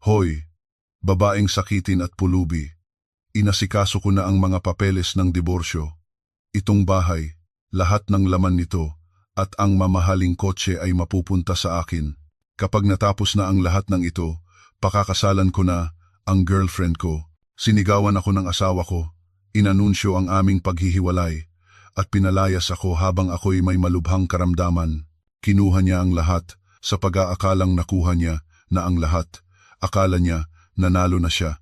Hoy, babaeng sakitin at pulubi. Inasikaso ko na ang mga papeles ng diborsyo. Itong bahay, lahat ng laman nito, at ang mamahaling kotse ay mapupunta sa akin. Kapag natapos na ang lahat ng ito, pakakasalan ko na ang girlfriend ko. Sinigawan ako ng asawa ko, inanunsyo ang aming paghihiwalay, at pinalayas ako habang ako'y may malubhang karamdaman. Kinuha niya ang lahat, sa pag-aakalang nakuha niya na ang lahat. Akala niya, nanalo na siya.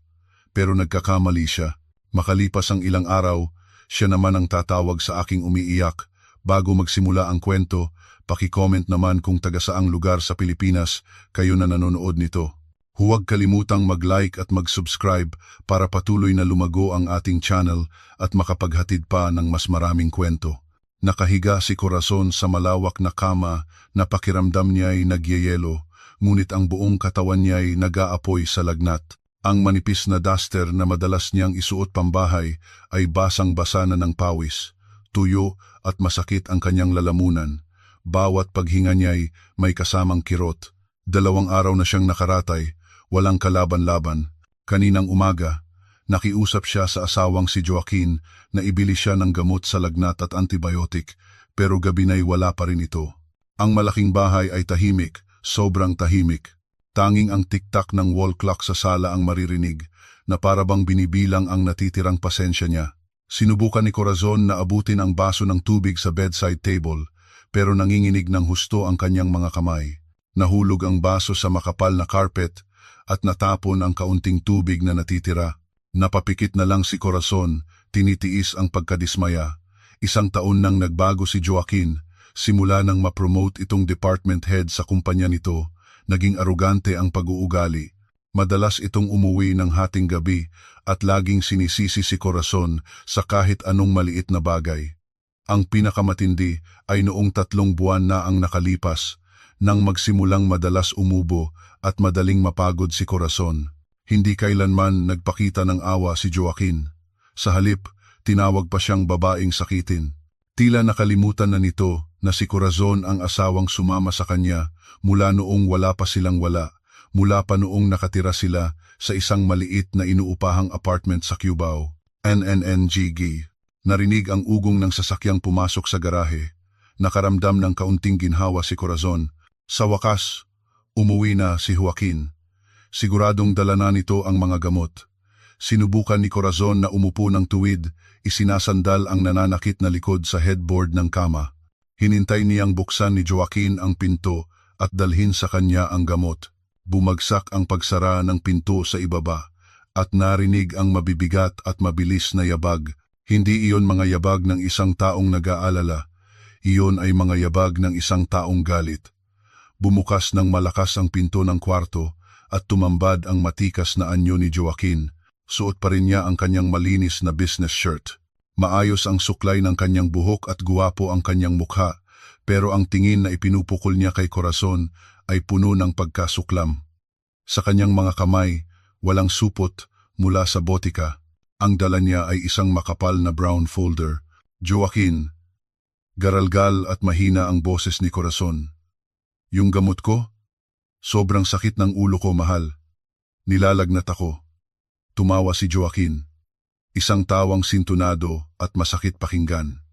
Pero nagkakamali siya. Makalipas ang ilang araw, siya naman ang tatawag sa aking umiiyak. Bago magsimula ang kwento, paki-comment naman kung taga saang lugar sa Pilipinas kayo na nanonood nito. Huwag kalimutang mag-like at mag-subscribe para patuloy na lumago ang ating channel at makapaghatid pa ng mas maraming kwento. Nakahiga si Corazon sa malawak na kama na pakiramdam niya'y nagyayelo, ngunit ang buong katawan niya'y nag-aapoy sa lagnat. Ang manipis na duster na madalas niyang isuot pambahay ay basang-basa na ng pawis. Tuyo at masakit ang kanyang lalamunan. Bawat paghinga niya'y may kasamang kirot. 2 araw na siyang nakaratay, walang kalaban-laban. Kaninang umaga, nakiusap siya sa asawang si Joaquin na ibili siya ng gamot sa lagnat at antibiotic, pero gabi na'y wala pa rin ito. Ang malaking bahay ay tahimik, sobrang tahimik. Tanging ang tiktak ng wall clock sa sala ang maririnig, na parabang binibilang ang natitirang pasensya niya. Sinubukan ni Corazon na abutin ang baso ng tubig sa bedside table, pero nanginginig ng husto ang kanyang mga kamay. Nahulog ang baso sa makapal na carpet at natapon ang kaunting tubig na natitira. Napapikit na lang si Corazon, tinitiis ang pagkadismaya. 1 taon nang nagbago si Joaquin, simula nang ma-promote itong department head sa kumpanya nito. Naging arugante ang pag-uugali. Madalas itong umuwi ng hating gabi at laging sinisisi si Corazon sa kahit anong maliit na bagay. Ang pinakamatindi ay noong 3 buwan na ang nakalipas, nang magsimulang madalas umubo at madaling mapagod si Corazon. Hindi kailanman nagpakita ng awa si Joaquin. Sa halip, tinawag pa siyang babaeng sakitin. Tila nakalimutan na nito na si Corazon ang asawang sumama sa kanya mula noong wala pa silang wala, mula pa noong nakatira sila sa isang maliit na inuupahang apartment sa Cubao, NNNGG. Narinig ang ugong ng sasakyang pumasok sa garahe. Nakaramdam ng kaunting ginhawa si Corazon. Sa wakas, umuwi na si Joaquin. Siguradong dala na nito ang mga gamot. Sinubukan ni Corazon na umupo ng tuwid, isinasandal ang nananakit na likod sa headboard ng kama. Hinintay niyang buksan ni Joaquin ang pinto at dalhin sa kanya ang gamot. Bumagsak ang pagsara ng pinto sa ibaba at narinig ang mabibigat at mabilis na yabag. Hindi iyon mga yabag ng isang taong nag-aalala. Iyon ay mga yabag ng isang taong galit. Bumukas ng malakas ang pinto ng kwarto at tumambad ang matikas na anyo ni Joaquin. Suot pa rin niya ang kanyang malinis na business shirt. Maayos ang suklay ng kanyang buhok at guwapo ang kanyang mukha, pero ang tingin na ipinupukol niya kay Corazon ay puno ng pagkasuklam. Sa kanyang mga kamay, walang supot mula sa botika. Ang dala niya ay isang makapal na brown folder. Joaquin, garalgal at mahina ang boses ni Corazon. Yung gamot ko? Sobrang sakit ng ulo ko, mahal. Nilalagnat ako. Tumawa si Joaquin. Isang tawang sintunado at masakit pakinggan.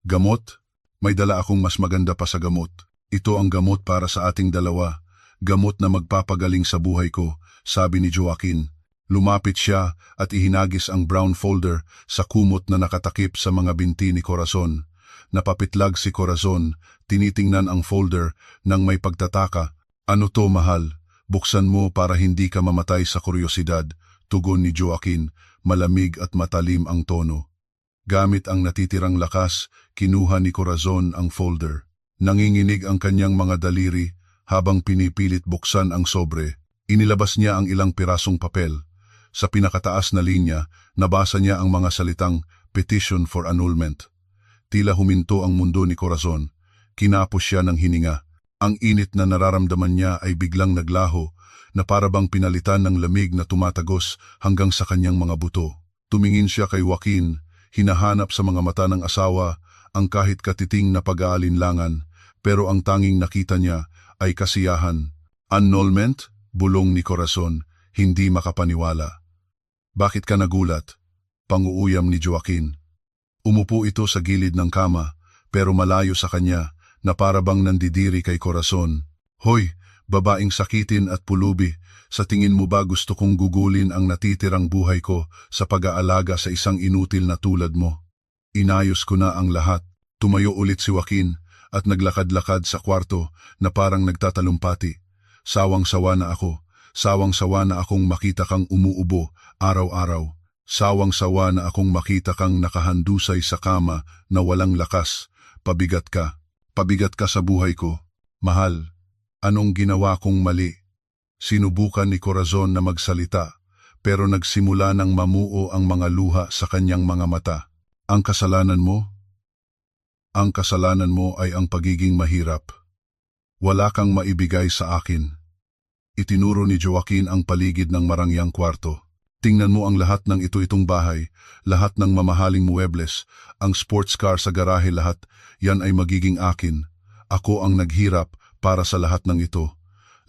Gamot? May dala akong mas maganda pa sa gamot. Ito ang gamot para sa ating dalawa. Gamot na magpapagaling sa buhay ko, sabi ni Joaquin. Lumapit siya at ihinagis ang brown folder sa kumot na nakatakip sa mga binti ni Corazon. Napapitlag si Corazon, tinitingnan ang folder nang may pagtataka. Ano to, mahal? Buksan mo para hindi ka mamatay sa kuryosidad, tugon ni Joaquin, malamig at matalim ang tono. Gamit ang natitirang lakas, kinuha ni Corazon ang folder. Nanginginig ang kanyang mga daliri habang pinipilit buksan ang sobre. Inilabas niya ang ilang pirasong papel. Sa pinakataas na linya, nabasa niya ang mga salitang petition for annulment. Tila huminto ang mundo ni Corazon. Kinapos siya ng hininga. Ang init na nararamdaman niya ay biglang naglaho, na parabang pinalitan ng lamig na tumatagos hanggang sa kanyang mga buto. Tumingin siya kay Joaquin, hinahanap sa mga mata ng asawa ang kahit katiting na pag-aalinlangan, pero ang tanging nakita niya ay kasiyahan. Annulment? Bulong ni Corazon. hindi makapaniwala. Bakit ka nagulat? Panguuyam ni Joaquin. Umupo ito sa gilid ng kama, pero malayo sa kanya, na parabang nandidiri kay Corazon. Hoy, babaeng sakitin at pulubi, sa tingin mo ba gusto kong gugulin ang natitirang buhay ko sa pag-aalaga sa isang inutil na tulad mo? Inayos ko na ang lahat. Tumayo ulit si Joaquin at naglakad-lakad sa kwarto na parang nagtatalumpati. Sawang-sawa na ako. Sawang-sawa na akong makita kang umuubo araw-araw. Sawang-sawa na akong makita kang nakahandusay sa kama na walang lakas. Pabigat ka. Pabigat ka sa buhay ko. Mahal, anong ginawa kong mali? Sinubukan ni Corazon na magsalita, pero nagsimula ng mamuo ang mga luha sa kanyang mga mata. Ang kasalanan mo? Ang kasalanan mo ay ang pagiging mahirap. Wala kang maibigay sa akin. Itinuro ni Joaquin ang paligid ng marangyang kwarto. Tingnan mo ang lahat ng itong bahay, lahat ng mamahaling muebles, ang sports car sa garahe, lahat, yan ay magiging akin. Ako ang naghirap para sa lahat ng ito.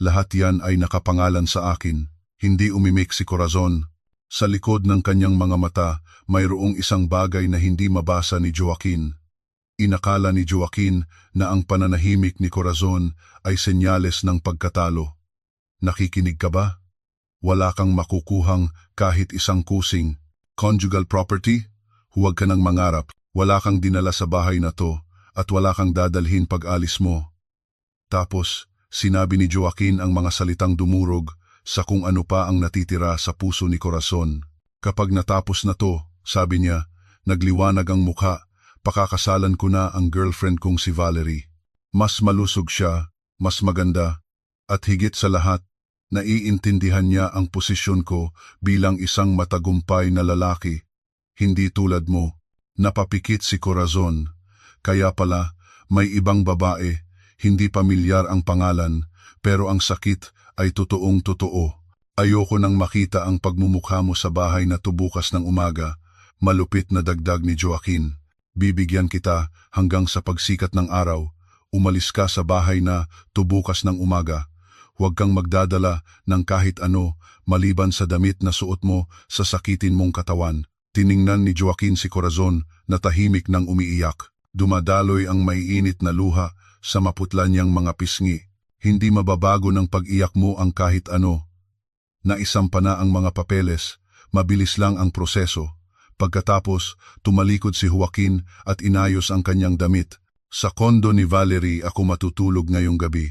Lahat yan ay nakapangalan sa akin. Hindi umimik si Corazon. Sa likod ng kanyang mga mata, mayroong isang bagay na hindi mabasa ni Joaquin. Inakala ni Joaquin na ang pananahimik ni Corazon ay senyales ng pagkatalo. Nakikinig ka ba? Wala kang makukuhang kahit isang kusing. Conjugal property? Huwag ka nang mangarap. Wala kang dinala sa bahay na to at wala kang dadalhin pag-alis mo. Tapos, sinabi ni Joaquin ang mga salitang dumurog sa kung ano pa ang natitira sa puso ni Corazon. Kapag natapos na to, sabi niya, nagliwanag ang mukha, pakakasalan ko na ang girlfriend kong si Valerie. Mas malusog siya, mas maganda, at higit sa lahat, naiintindihan niya ang posisyon ko bilang isang matagumpay na lalaki. Hindi tulad mo, napapikit si Corazon. Kaya pala, may ibang babae, hindi pamilyar ang pangalan, pero ang sakit ay totoong totoo. Ayoko nang makita ang pagmumukha mo sa bahay na tubukas ng umaga, malupit na dagdag ni Joaquin. Bibigyan kita hanggang sa pagsikat ng araw, umalis ka sa bahay na tubukas ng umaga. Huwag kang magdadala ng kahit ano maliban sa damit na suot mo sa sakitin mong katawan. Tiningnan ni Joaquin si Corazon na tahimik nang umiiyak. Dumadaloy ang maiinit na luha sa maputla niyang mga pisngi. Hindi mababago ng pag-iyak mo ang kahit ano. Naisampa na ang mga papeles, mabilis lang ang proseso. Pagkatapos, tumalikod si Joaquin at inayos ang kanyang damit. Sa kondo ni Valerie ako matutulog ngayong gabi.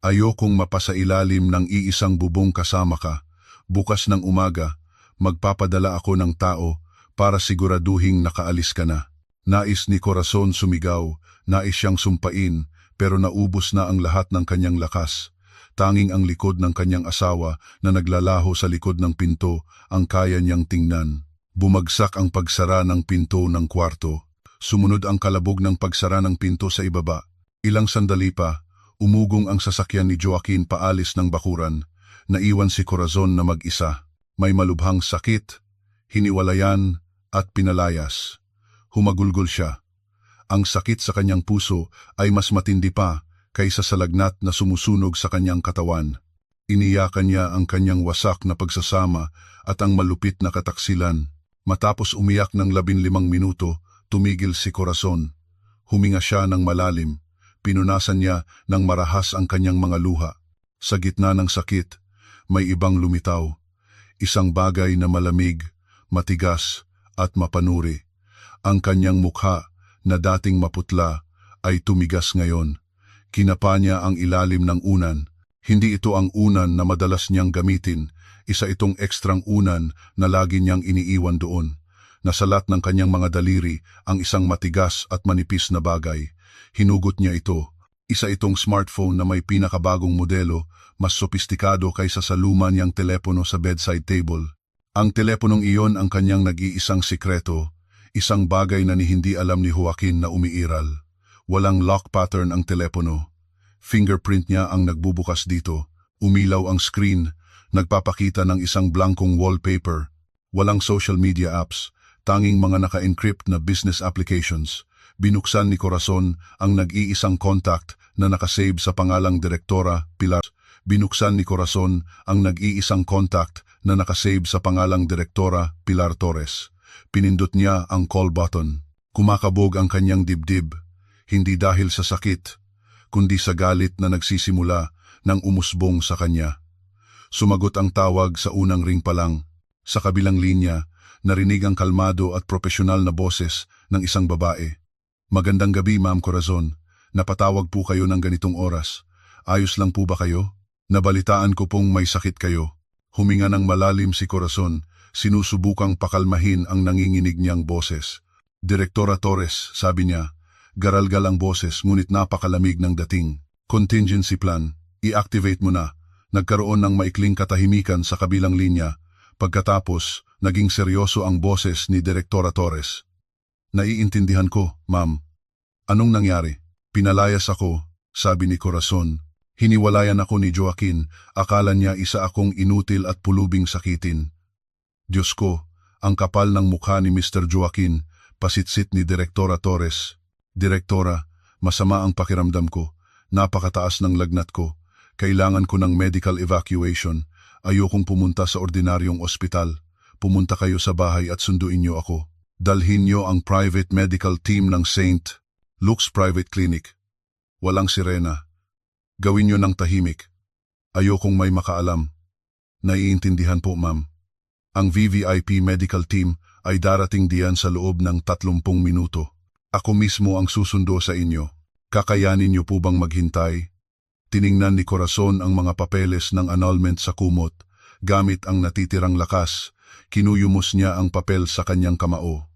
Ayokong mapasailalim ng iisang bubong kasama ka. Bukas ng umaga, magpapadala ako ng tao para siguraduhing nakaalis ka na. Nais ni Corazon sumigaw, nais siyang sumpain, pero naubos na ang lahat ng kanyang lakas. Tanging ang likod ng kanyang asawa na naglalaho sa likod ng pinto ang kaya niyang tingnan. Bumagsak ang pagsara ng pinto ng kwarto. Sumunod ang kalabog ng pagsara ng pinto sa ibaba. Ilang sandali pa, umugong ang sasakyan ni Joaquin paalis ng bakuran. Naiwan si Corazon na mag-isa. May malubhang sakit, hiniwalayan at pinalayas. Humagulgol siya. Ang sakit sa kanyang puso ay mas matindi pa kaysa sa lagnat na sumusunog sa kanyang katawan. Iniyakan niya ang kanyang wasak na pagsasama at ang malupit na kataksilan. Matapos umiyak ng 15 minuto, tumigil si Corazon. Huminga siya ng malalim. Pinunasan niya ng marahas ang kanyang mga luha. Sa gitna ng sakit, may ibang lumitaw. Isang bagay na malamig, matigas at mapanuri. Ang kanyang mukha na dating maputla ay tumigas ngayon. Kinapa niya ang ilalim ng unan. Hindi ito ang unan na madalas niyang gamitin. Isa itong ekstrang unan na lagi niyang iniiwan doon. Nasalat ng kanyang mga daliri ang isang matigas at manipis na bagay. Hinugot niya ito. Isa itong smartphone na may pinakabagong modelo, mas sopistikado kaysa sa luma niyang telepono sa bedside table. Ang teleponong iyon ang kanyang nag-iisang sikreto, isang bagay na hindi alam ni Joaquin na umiiral. Walang lock pattern ang telepono. Fingerprint niya ang nagbubukas dito. Umilaw ang screen, nagpapakita ng isang blankong wallpaper. Walang social media apps, tanging mga naka-encrypt na business applications. Binuksan ni Corazon ang nag-iisang contact na nakasave sa pangalang Direktora Pilar. Binuksan ni Corazon ang nag-iisang contact na nakasave sa pangalang Direktora Pilar Torres. Pinindot niya ang call button. Kumakabog ang kanyang dibdib, hindi dahil sa sakit, kundi sa galit na nagsisimula ng umusbong sa kanya. Sumagot ang tawag sa unang ring pa lang. Sa kabilang linya, narinig ang kalmado at propesyonal na boses ng isang babae. Magandang gabi, Ma'am Corazon. Napatawag po kayo ng ganitong oras. Ayos lang po ba kayo? Nabalitaan ko pong may sakit kayo. Huminga ng malalim si Corazon, sinusubukang pakalmahin ang nanginginig niyang boses. Direktora Torres, sabi niya, garalgal ang boses ngunit napakalamig ng dating. Contingency plan, i-activate mo na. Nagkaroon ng maikling katahimikan sa kabilang linya. Pagkatapos, naging seryoso ang boses ni Direktora Torres. Naiintindihan ko, ma'am. Anong nangyari? Pinalayas ako, sabi ni Corazon. Hiniwalayan ako ni Joaquin, akala niya isa akong inutil at pulubing sakitin. Diyos ko, ang kapal ng mukha ni Mr. Joaquin, pasitsit ni Direktora Torres. Direktora, masama ang pakiramdam ko. Napakataas ng lagnat ko. Kailangan ko ng medical evacuation. Ayokong pumunta sa ordinaryong ospital. Pumunta kayo sa bahay at sunduin niyo ako. Dalhin niyo ang private medical team ng St. Luke's Private Clinic. Walang sirena. Gawin niyo ng tahimik. Ayokong may makaalam. Naiintindihan po, ma'am. Ang VVIP medical team ay darating diyan sa loob ng 30 minuto. Ako mismo ang susundo sa inyo. Kakayanin niyo po bang maghintay? Tiningnan ni Corazon ang mga papeles ng annulment sa kumot. Gamit ang natitirang lakas, kinuyumos niya ang papel sa kanyang kamao.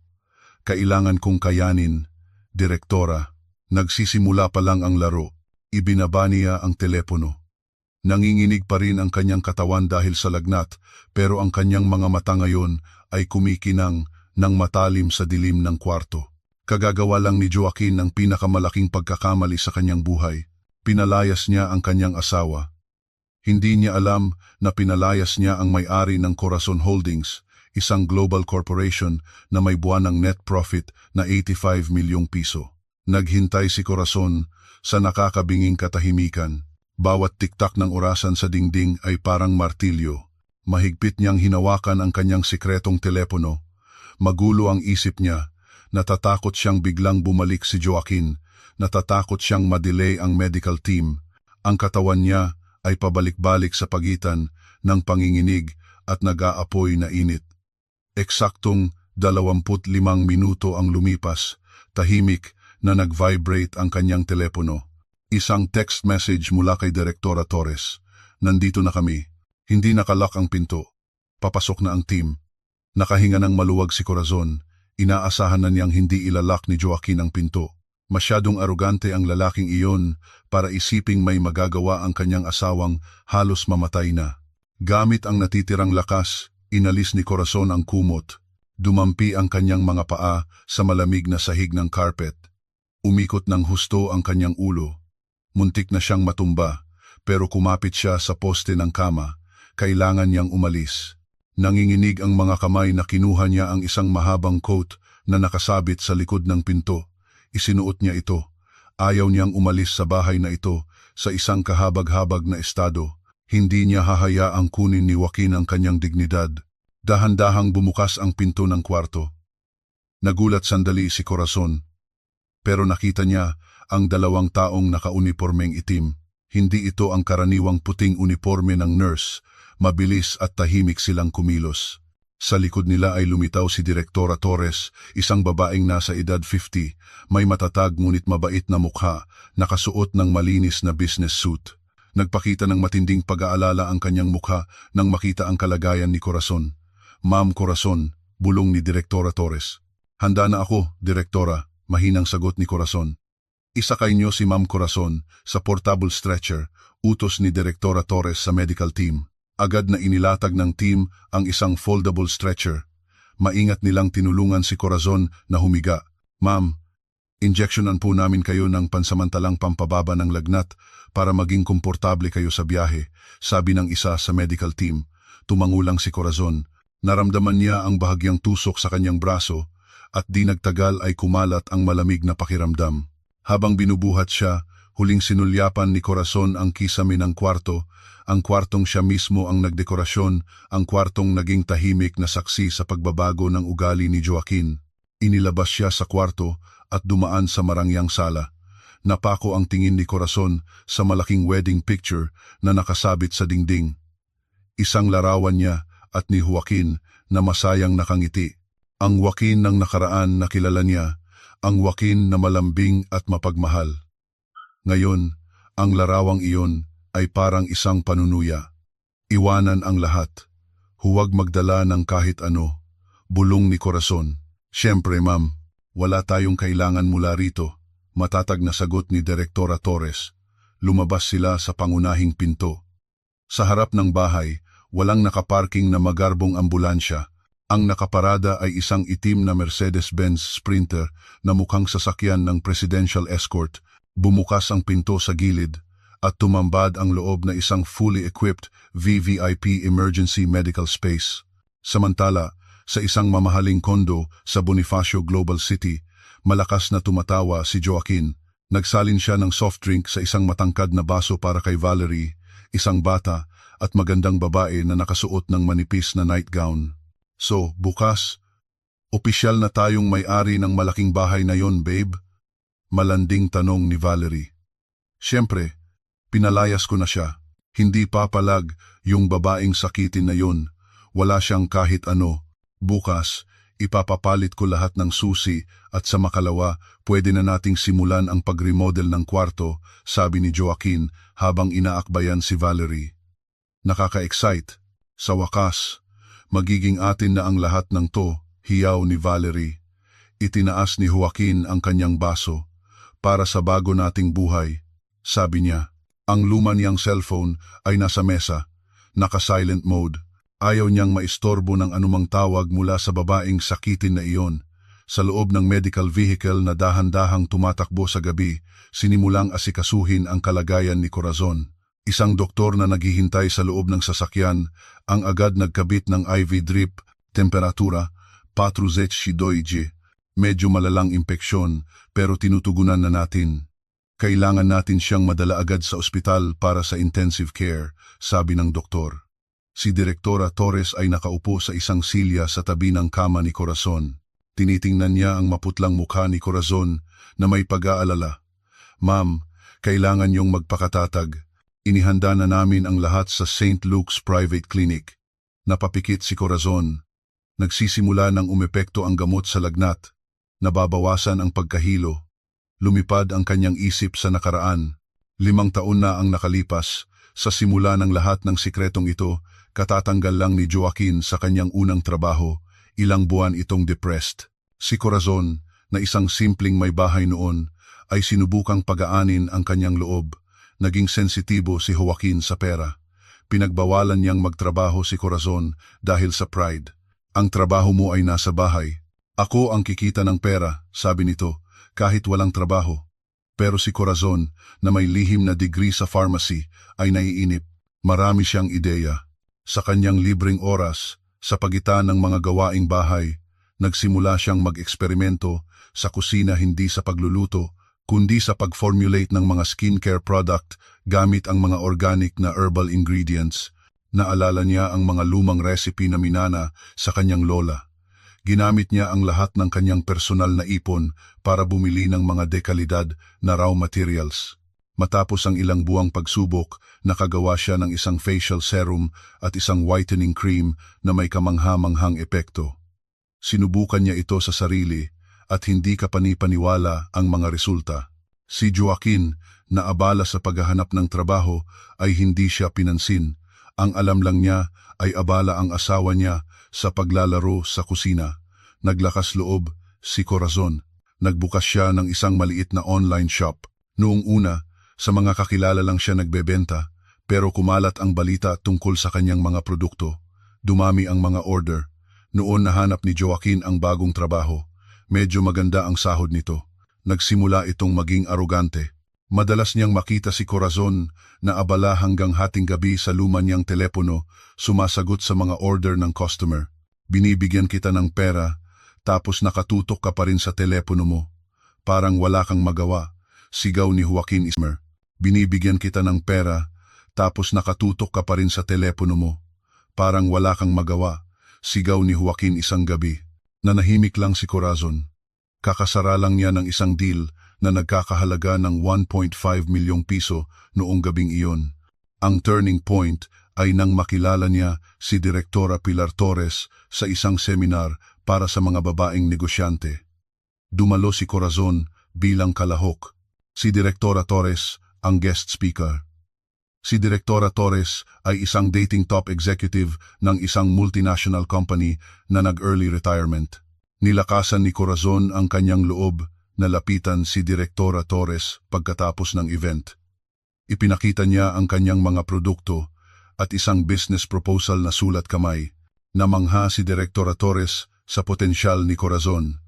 Kailangan kong kayanin, Direktora. Nagsisimula pa lang ang laro. Ibinaba niya ang telepono. Nanginginig pa rin ang kanyang katawan dahil sa lagnat, pero ang kanyang mga mata ngayon ay kumikinang ng matalim sa dilim ng kwarto. Kagagawa lang ni Joaquin ang pinakamalaking pagkakamali sa kanyang buhay. Pinalayas niya ang kanyang asawa. Hindi niya alam na pinalayas niya ang may-ari ng Corazon Holdings, isang global corporation na may buwanang net profit na 85 milyong piso. Naghintay si Corazon sa nakakabinging katahimikan. Bawat tiktak ng orasan sa dingding ay parang martilyo. Mahigpit niyang hinawakan ang kanyang sikretong telepono. Magulo ang isip niya. Natatakot siyang biglang bumalik si Joaquin. Natatakot siyang madelay ang medical team. Ang katawan niya ay pabalik-balik sa pagitan ng panginginig at nag-aapoy na init. Eksaktong 25 minuto ang lumipas. Tahimik na nag-vibrate ang kanyang telepono. Isang text message mula kay Direktora Torres. Nandito na kami. Hindi nakalock ang pinto. Papasok na ang team. Nakahinga ng maluwag si Corazon. Inaasahan na niyang hindi ilalock ni Joaquin ang pinto. Masyadong arugante ang lalaking iyon para isiping may magagawa ang kanyang asawang halos mamatay na. Gamit ang natitirang lakas, inalis ni Corazon ang kumot. Dumampi ang kanyang mga paa sa malamig na sahig ng carpet. Umikot ng husto ang kanyang ulo. Muntik na siyang matumba, pero kumapit siya sa poste ng kama. Kailangan niyang umalis. Nanginginig ang mga kamay na kinuha niya ang isang mahabang coat na nakasabit sa likod ng pinto. Isinuot niya ito. Ayaw niyang umalis sa bahay na ito sa isang kahabag-habag na estado. Hindi niya hahayaang kunin ni Joaquin ang kanyang dignidad. Dahan-dahang bumukas ang pinto ng kwarto. Nagulat sandali si Corazon. Pero nakita niya ang 2 taong nakaunipormeng itim. Hindi ito ang karaniwang puting uniforme ng nurse. Mabilis at tahimik silang kumilos. Sa likod nila ay lumitaw si Direktora Torres, isang babaeng nasa edad 50, may matatag ngunit mabait na mukha, nakasuot ng malinis na business suit. Nagpakita ng matinding pag-aalala ang kanyang mukha nang makita ang kalagayan ni Corazon. Ma'am Corazon, bulong ni Direktora Torres. Handa na ako, Direktora, mahinang sagot ni Corazon. Isakay niyo si Ma'am Corazon sa portable stretcher, utos ni Direktora Torres sa medical team. Agad na inilatag ng team ang isang foldable stretcher. Maingat nilang tinulungan si Corazon na humiga. Ma'am, injectionan po namin kayo ng pansamantalang pampababa ng lagnat para maging komportable kayo sa biyahe, sabi ng isa sa medical team. Tumangulang si Corazon. Naramdaman niya ang bahagyang tusok sa kanyang braso at di nagtagal ay kumalat ang malamig na pakiramdam. Habang binubuhat siya, Huling sinulyapan ni Corazon ang kisame ng kwarto, ang kwartong siya mismo ang nagdekorasyon, ang kwartong naging tahimik na saksi sa pagbabago ng ugali ni Joaquin. Inilabas siya sa kwarto at dumaan sa marangyang sala. Napako ang tingin ni Corazon sa malaking wedding picture na nakasabit sa dingding. Isang larawan niya at ni Joaquin na masayang nakangiti. Ang Joaquin ng nakaraan na kilala niya, ang Joaquin na malambing at mapagmahal. Ngayon, ang larawang iyon ay parang isang panunuya. Iwanan ang lahat. Huwag magdala ng kahit ano. Bulong ni Corazon. Siyempre, ma'am, wala tayong kailangan mula rito. Matatag na sagot ni Direktora Torres. Lumabas sila sa pangunahing pinto. Sa harap ng bahay, walang nakaparking na magarbong ambulansya. Ang nakaparada ay isang itim na Mercedes-Benz Sprinter na mukhang sasakyan ng presidential escort. Bumukas ang pinto sa gilid at tumambad ang loob na isang fully equipped VVIP emergency medical space. Samantala, sa isang mamahaling kondo sa Bonifacio Global City, malakas na tumatawa si Joaquin. Nagsalin siya ng soft drink sa isang matangkad na baso para kay Valerie, isang bata at magandang babae na nakasuot ng manipis na nightgown. So, bukas, opisyal na tayong may-ari ng malaking bahay na yon, babe? Malanding tanong ni Valerie. Siyempre, pinalayas ko na siya. Hindi papalag yung babaeng sakitin na yon. Wala siyang kahit ano. Bukas, ipapapalit ko lahat ng susi at sa makalawa, pwede na nating simulan ang pag-remodel ng kwarto, sabi ni Joaquin habang inaakbayan si Valerie. Nakaka-excite. Sa wakas, magiging atin na ang lahat ng to, hiyaw ni Valerie. Itinaas ni Joaquin ang kanyang baso. Para sa bago nating buhay, sabi niya. Ang luma niyang cellphone ay nasa mesa, naka-silent mode. Ayaw niyang maistorbo ng anumang tawag mula sa babaeng sakitin na iyon. Sa loob ng medical vehicle na dahan-dahang tumatakbo sa gabi, sinimulang asikasuhin ang kalagayan ni Corazon. Isang doktor na naghihintay sa loob ng sasakyan, ang agad nagkabit ng IV drip, temperatura, patruzet shidoije. Medyo malalang impeksyon pero tinutugunan na natin. Kailangan natin siyang madala agad sa ospital para sa intensive care, sabi ng doktor. Si Direktora Torres ay nakaupo sa isang silya sa tabi ng kama ni Corazon. Tinitingnan niya ang maputlang mukha ni Corazon na may pag-aalala. Ma'am, kailangan niyong magpakatatag. Inihanda na namin ang lahat sa St. Luke's Private Clinic. Napapikit si Corazon. Nagsisimula ng umepekto ang gamot sa lagnat. Nababawasan ang pagkahilo. Lumipad ang kanyang isip sa nakaraan. 5 taon na ang nakalipas. Sa simula ng lahat ng sikretong ito, katatanggal lang ni Joaquin sa kanyang unang trabaho. Ilang buwan itong depressed. Si Corazon, na isang simpleng may bahay noon, ay sinubukang pagaanin ang kanyang loob. Naging sensitibo si Joaquin sa pera. Pinagbawalan niyang magtrabaho si Corazon dahil sa pride. Ang trabaho mo ay nasa bahay. Ako ang kikita ng pera, sabi nito, kahit walang trabaho. Pero si Corazon, na may lihim na degree sa pharmacy, ay naiinip. Marami siyang ideya. Sa kanyang libreng oras, sa pagitan ng mga gawaing bahay, nagsimula siyang mag-eksperimento sa kusina, hindi sa pagluluto, kundi sa pag-formulate ng mga skincare product gamit ang mga organic na herbal ingredients. Naalala niya ang mga lumang recipe na minana sa kanyang lola. Ginamit niya ang lahat ng kanyang personal na ipon para bumili ng mga dekalidad na raw materials. Matapos ang ilang buwang pagsubok, nakagawa siya ng isang facial serum at isang whitening cream na may kamangha-manghang epekto. Sinubukan niya ito sa sarili at hindi kapani-paniwala ang mga resulta. Si Joaquin, na abala sa paghahanap ng trabaho, ay hindi siya pinansin. Ang alam lang niya ay abala ang asawa niya sa paglalaro sa kusina. Naglakas loob si Corazon. Nagbukas siya ng isang maliit na online shop. Noong una, sa mga kakilala lang siya nagbebenta, pero kumalat ang balita tungkol sa kanyang mga produkto. Dumami ang mga order. Noon nahanap ni Joaquin ang bagong trabaho. Medyo maganda ang sahod nito. Nagsimula itong maging arogante. Madalas niyang makita si Corazon na abala hanggang hating gabi sa luma niyang telepono, sumasagot sa mga order ng customer. Binibigyan kita ng pera, tapos nakatutok ka pa rin sa telepono mo. Parang wala kang magawa, sigaw ni Joaquin Ismer. Binibigyan kita ng pera, tapos nakatutok ka pa rin sa telepono mo. Parang wala kang magawa, sigaw ni Joaquin isang gabi. Nanahimik lang si Corazon. Kakasara lang niya ng isang deal na nagkakahalaga ng 1.5 milyong piso noong gabing iyon. Ang turning point ay nang makilala niya si Direktora Pilar Torres sa isang seminar para sa mga babaeng negosyante. Dumalo si Corazon bilang kalahok. Si Direktora Torres ang guest speaker. Si Direktora Torres ay isang dating top executive ng isang multinational company na nag-early retirement. Nilakasan ni Corazon ang kanyang loob na lapitan si Direktora Torres pagkatapos ng event. Ipinakita niya ang kanyang mga produkto at isang business proposal na sulat kamay. Namangha si Direktora Torres sa potensyal ni Corazon.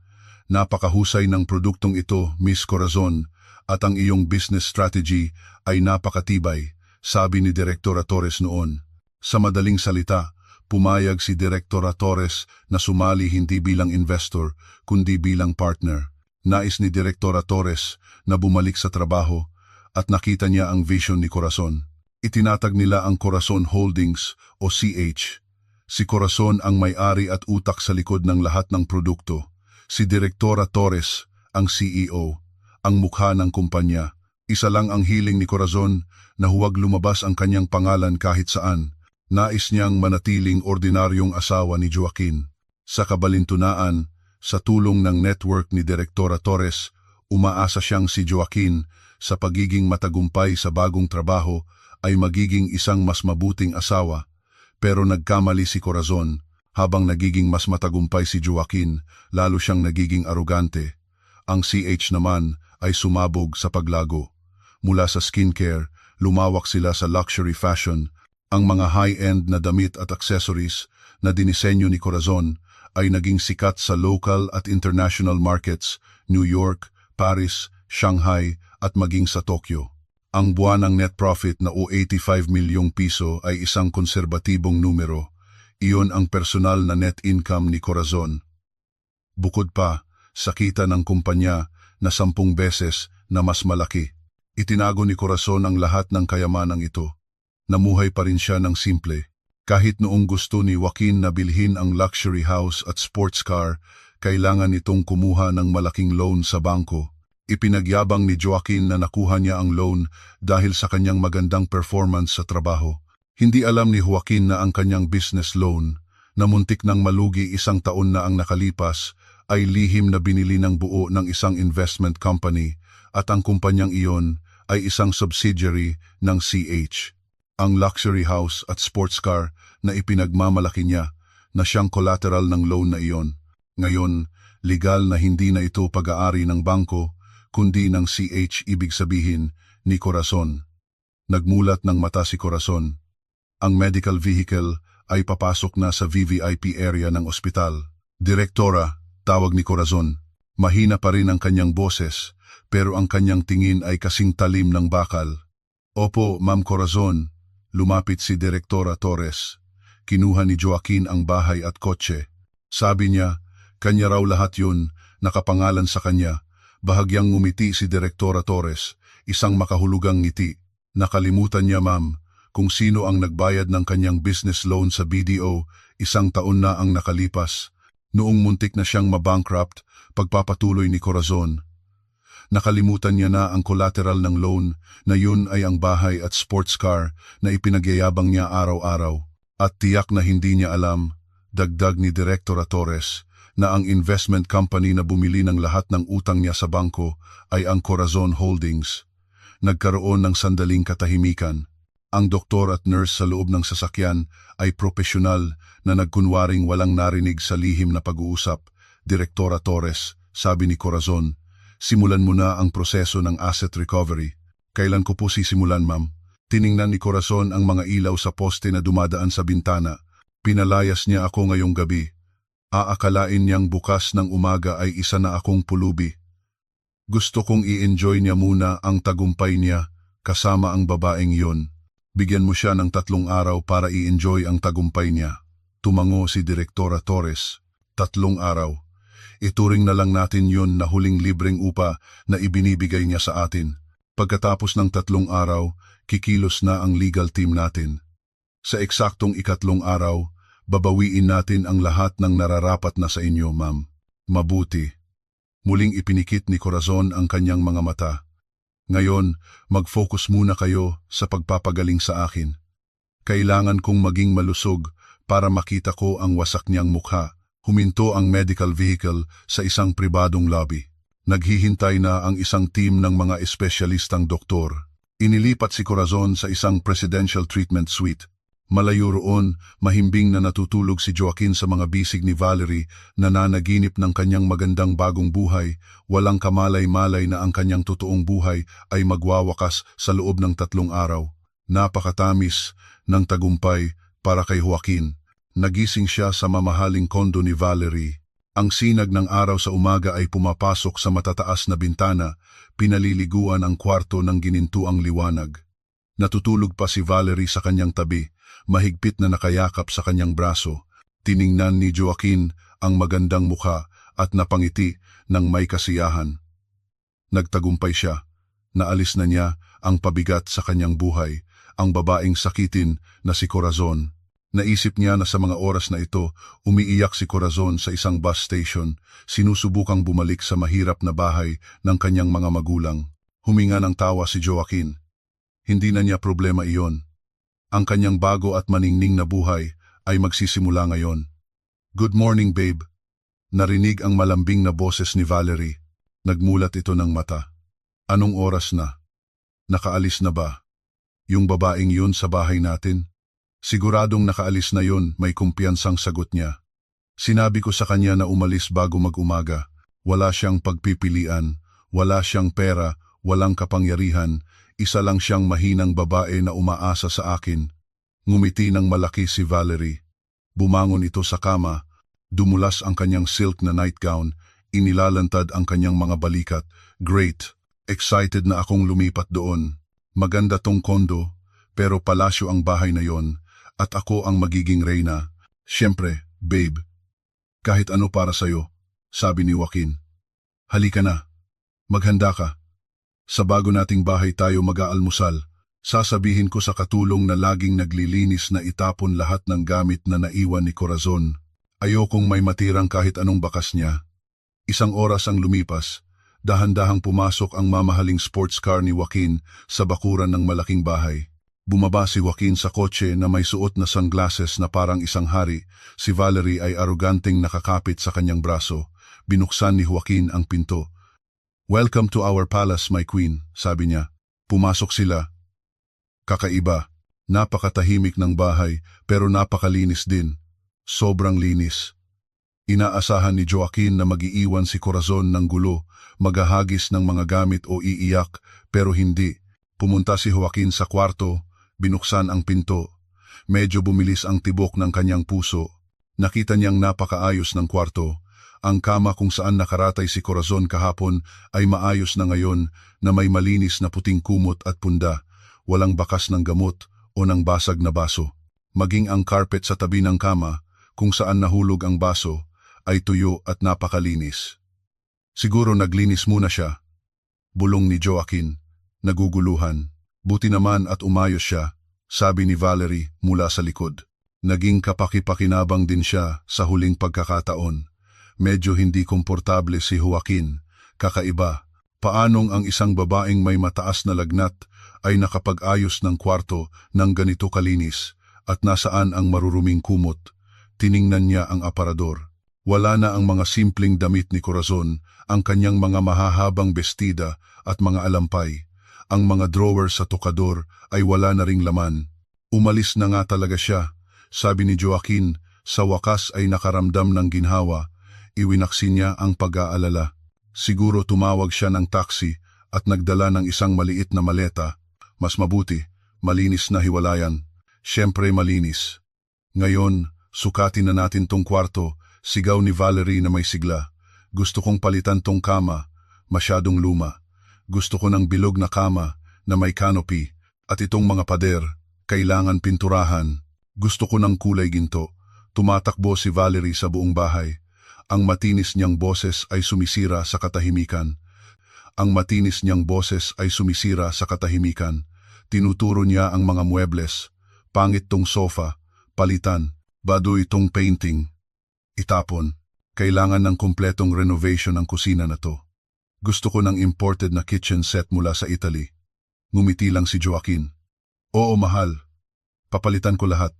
Napakahusay ng produktong ito, Miss Corazon, at ang iyong business strategy ay napakatibay, sabi ni Direktora Torres noon. Sa madaling salita, pumayag si Direktora Torres na sumali hindi bilang investor, kundi bilang partner. Nais ni Direktora Torres na bumalik sa trabaho at nakita niya ang vision ni Corazon. Itinatag nila ang Corazon Holdings o CH. Si Corazon ang may-ari at utak sa likod ng lahat ng produkto. Si Direktora Torres ang CEO, ang mukha ng kumpanya. Isa lang ang hiling ni Corazon na huwag lumabas ang kanyang pangalan kahit saan. Nais niyang manatiling ordinaryong asawa ni Joaquin. Sa kabalintunaan, sa tulong ng network ni Direktora Torres, umaasa siyang si Joaquin sa pagiging matagumpay sa bagong trabaho ay magiging isang mas mabuting asawa. Pero nagkamali si Corazon. Habang nagiging mas matagumpay si Joaquin, lalo siyang nagiging arugante. Ang CH naman ay sumabog sa paglago. Mula sa skincare, lumawak sila sa luxury fashion. Ang mga high-end na damit at accessories na dinisenyo ni Corazon ay naging sikat sa local at international markets, New York, Paris, Shanghai at maging sa Tokyo. Ang buwanang net profit na o 85 milyong piso ay isang konserbatibong numero. Iyon ang personal na net income ni Corazon. Bukod pa, sakita ng kumpanya na 10 beses na mas malaki. Itinago ni Corazon ang lahat ng kayamanang ito. Namuhay pa rin siya ng simple. Kahit noong gusto ni Joaquin na bilhin ang luxury house at sports car, kailangan itong kumuha ng malaking loan sa bangko. Ipinagyabang ni Joaquin na nakuha niya ang loan dahil sa kanyang magandang performance sa trabaho. Hindi alam ni Joaquin na ang kanyang business loan, na muntik nang malugi 1 taon na ang nakalipas, ay lihim na binili ng buo ng isang investment company at ang kumpanyang iyon ay isang subsidiary ng CH. Ang luxury house at sports car na ipinagmamalaki niya na siyang collateral ng loan na iyon. Ngayon, legal na hindi na ito pag-aari ng bangko, kundi ng CH, ibig sabihin ni Corazon. Nagmulat ng mata si Corazon. Ang medical vehicle ay papasok na sa VVIP area ng ospital. Direktora, tawag ni Corazon. Mahina pa rin ang kanyang boses, pero ang kanyang tingin ay kasing talim ng bakal. Opo, Ma'am Corazon. Lumapit si Direktora Torres. Kinuha ni Joaquin ang bahay at kotse. Sabi niya, kanya raw lahat yun, nakapangalan sa kanya. Bahagyang ngumiti si Direktora Torres, isang makahulugang ngiti. Nakalimutan niya, ma'am, kung sino ang nagbayad ng kanyang business loan sa BDO, 1 taon na ang nakalipas. Noong muntik na siyang mabankrupt, pagpapatuloy ni Corazon. Nakalimutan niya na ang collateral ng loan na yun ay ang bahay at sports car na ipinagyayabang niya araw-araw. At tiyak na hindi niya alam, dagdag ni Direktora Torres, na ang investment company na bumili ng lahat ng utang niya sa bangko ay ang Corazon Holdings. Nagkaroon ng sandaling katahimikan. Ang doktor at nurse sa loob ng sasakyan ay propesyonal na nagkunwaring walang narinig sa lihim na pag-uusap. Direktora Torres, sabi ni Corazon, simulan mo na ang proseso ng asset recovery. Kailan ko po sisimulan, ma'am? Tiningnan ni Corazon ang mga ilaw sa poste na dumadaan sa bintana. Pinalayas niya ako ngayong gabi. Aakalain niyang bukas ng umaga ay isa na akong pulubi. Gusto kong i-enjoy niya muna ang tagumpay niya kasama ang babaeng yon. Bigyan mo siya ng 3 araw para i-enjoy ang tagumpay niya. Tumango si Direktora Torres. 3 araw. Ituring na lang natin yon na huling libreng upa na ibinibigay niya sa atin. Pagkatapos ng 3 araw, kikilos na ang legal team natin. Sa eksaktong 3 araw, babawiin natin ang lahat ng nararapat na sa inyo, ma'am. Mabuti. Muling ipinikit ni Corazon ang kanyang mga mata. Ngayon, mag-focus muna kayo sa pagpapagaling sa akin. Kailangan kong maging malusog para makita ko ang wasak niyang mukha. Huminto ang medical vehicle sa isang pribadong lobby. Naghihintay na ang isang team ng mga espesyalistang doktor. Inilipat si Corazon sa isang presidential treatment suite. Malayo roon, mahimbing na natutulog si Joaquin sa mga bisig ni Valerie na nanaginip ng kanyang magandang bagong buhay, walang kamalay-malay na ang kanyang totoong buhay ay magwawakas sa loob ng 3 araw. Napakatamis ng tagumpay para kay Joaquin. Nagising siya sa mamahaling kondo ni Valerie. Ang sinag ng araw sa umaga ay pumapasok sa matataas na bintana, pinaliliguan ang kwarto ng ginintuang liwanag. Natutulog pa si Valerie sa kanyang tabi, mahigpit na nakayakap sa kanyang braso. Tiningnan ni Joaquin ang magandang mukha at napangiti ng may kasiyahan. Nagtagumpay siya. Naalis na niya ang pabigat sa kanyang buhay, ang babaeng sakitin na si Corazon. Naisip niya na sa mga oras na ito, umiiyak si Corazon sa isang bus station, sinusubukang bumalik sa mahirap na bahay ng kanyang mga magulang. Huminga ng tawa si Joaquin. Hindi na niya problema iyon. Ang kanyang bago at maningning na buhay ay magsisimula ngayon. Good morning, babe. Narinig ang malambing na boses ni Valerie. Nagmulat ito ng mata. Anong oras na? Nakaalis na ba? Yung babaeng yun sa bahay natin? Siguradong nakaalis na yun, may kumpiyansang sagot niya. Sinabi ko sa kanya na umalis bago mag-umaga. Wala siyang pagpipilian, wala siyang pera, walang kapangyarihan, isa lang siyang mahinang babae na umaasa sa akin. Ngumiti ng malaki si Valerie. Bumangon ito sa kama, dumulas ang kanyang silk na nightgown, inilalantad ang kanyang mga balikat. Great! Excited na akong lumipat doon. Maganda tong kondo, pero palasyo ang bahay na yon. At ako ang magiging reyna. Siyempre, babe. Kahit ano para sa'yo, sabi ni Joaquin. Halika na. Maghanda ka. Sa bago nating bahay tayo mag-aalmusal. Sasabihin ko sa katulong na laging naglilinis na itapon lahat ng gamit na naiwan ni Corazon. Ayokong may matirang kahit anong bakas niya. Isang oras ang lumipas. Dahan-dahang pumasok ang mamahaling sports car ni Joaquin sa bakuran ng malaking bahay. Bumaba si Joaquin sa kotse na may suot na sunglasses na parang isang hari. Si Valerie ay aroganteng nakakapit sa kanyang braso. Binuksan ni Joaquin ang pinto. Welcome to our palace, my queen, sabi niya. Pumasok sila. Kakaiba. Napakatahimik ng bahay pero napakalinis din. Sobrang linis. Inaasahan ni Joaquin na mag-iiwan si Corazon ng gulo, maghahagis ng mga gamit o iiyak, pero hindi. Pumunta si Joaquin sa kwarto. Binuksan ang pinto. Medyo bumilis ang tibok ng kanyang puso. Nakita niyang napakaayos ng kwarto. Ang kama kung saan nakaratay si Corazon kahapon ay maayos na ngayon na may malinis na puting kumot at punda. Walang bakas ng gamot o ng basag na baso. Maging ang carpet sa tabi ng kama kung saan nahulog ang baso ay tuyo at napakalinis. Siguro naglinis muna siya. Bulong ni Joaquin. Naguguluhan. Buti naman at umayos siya, sabi ni Valerie mula sa likod. Naging kapaki-pakinabang din siya sa huling pagkakataon. Medyo hindi komportable si Joaquin. Kakaiba, paanong ang isang babaeng may mataas na lagnat ay nakapag-ayos ng kwarto ng ganito kalinis at nasaan ang maruruming kumot? Tiningnan niya ang aparador. Wala na ang mga simpleng damit ni Corazon, ang kanyang mga mahahabang bestida at mga alampay. Ang mga drawer sa tokador ay wala na ring laman. Umalis na nga talaga siya, sabi ni Joaquin. Sa wakas ay nakaramdam ng ginhawa. Iwinaksi niya ang pag-aalala. Siguro tumawag siya ng taxi at nagdala ng isang maliit na maleta. Mas mabuti, malinis na hiwalayan. Siyempre malinis. Ngayon, sukatin na natin tong kwarto, sigaw ni Valerie na may sigla. Gusto kong palitan tong kama, masyadong luma. Gusto ko ng bilog na kama na may canopy at itong mga pader, kailangan pinturahan. Gusto ko ng kulay ginto. Tumatakbo si Valerie sa buong bahay. Ang matinis niyang boses ay sumisira sa katahimikan. Ang matinis niyang boses ay sumisira sa katahimikan. Tinuturo niya ang mga muebles. Pangit tong sofa, palitan, baduy tong painting. Itapon. Kailangan ng kumpletong renovation ang kusina na to. Gusto ko ng imported na kitchen set mula sa Italy. Ngumiti lang si Joaquin. Oo, mahal. Papalitan ko lahat.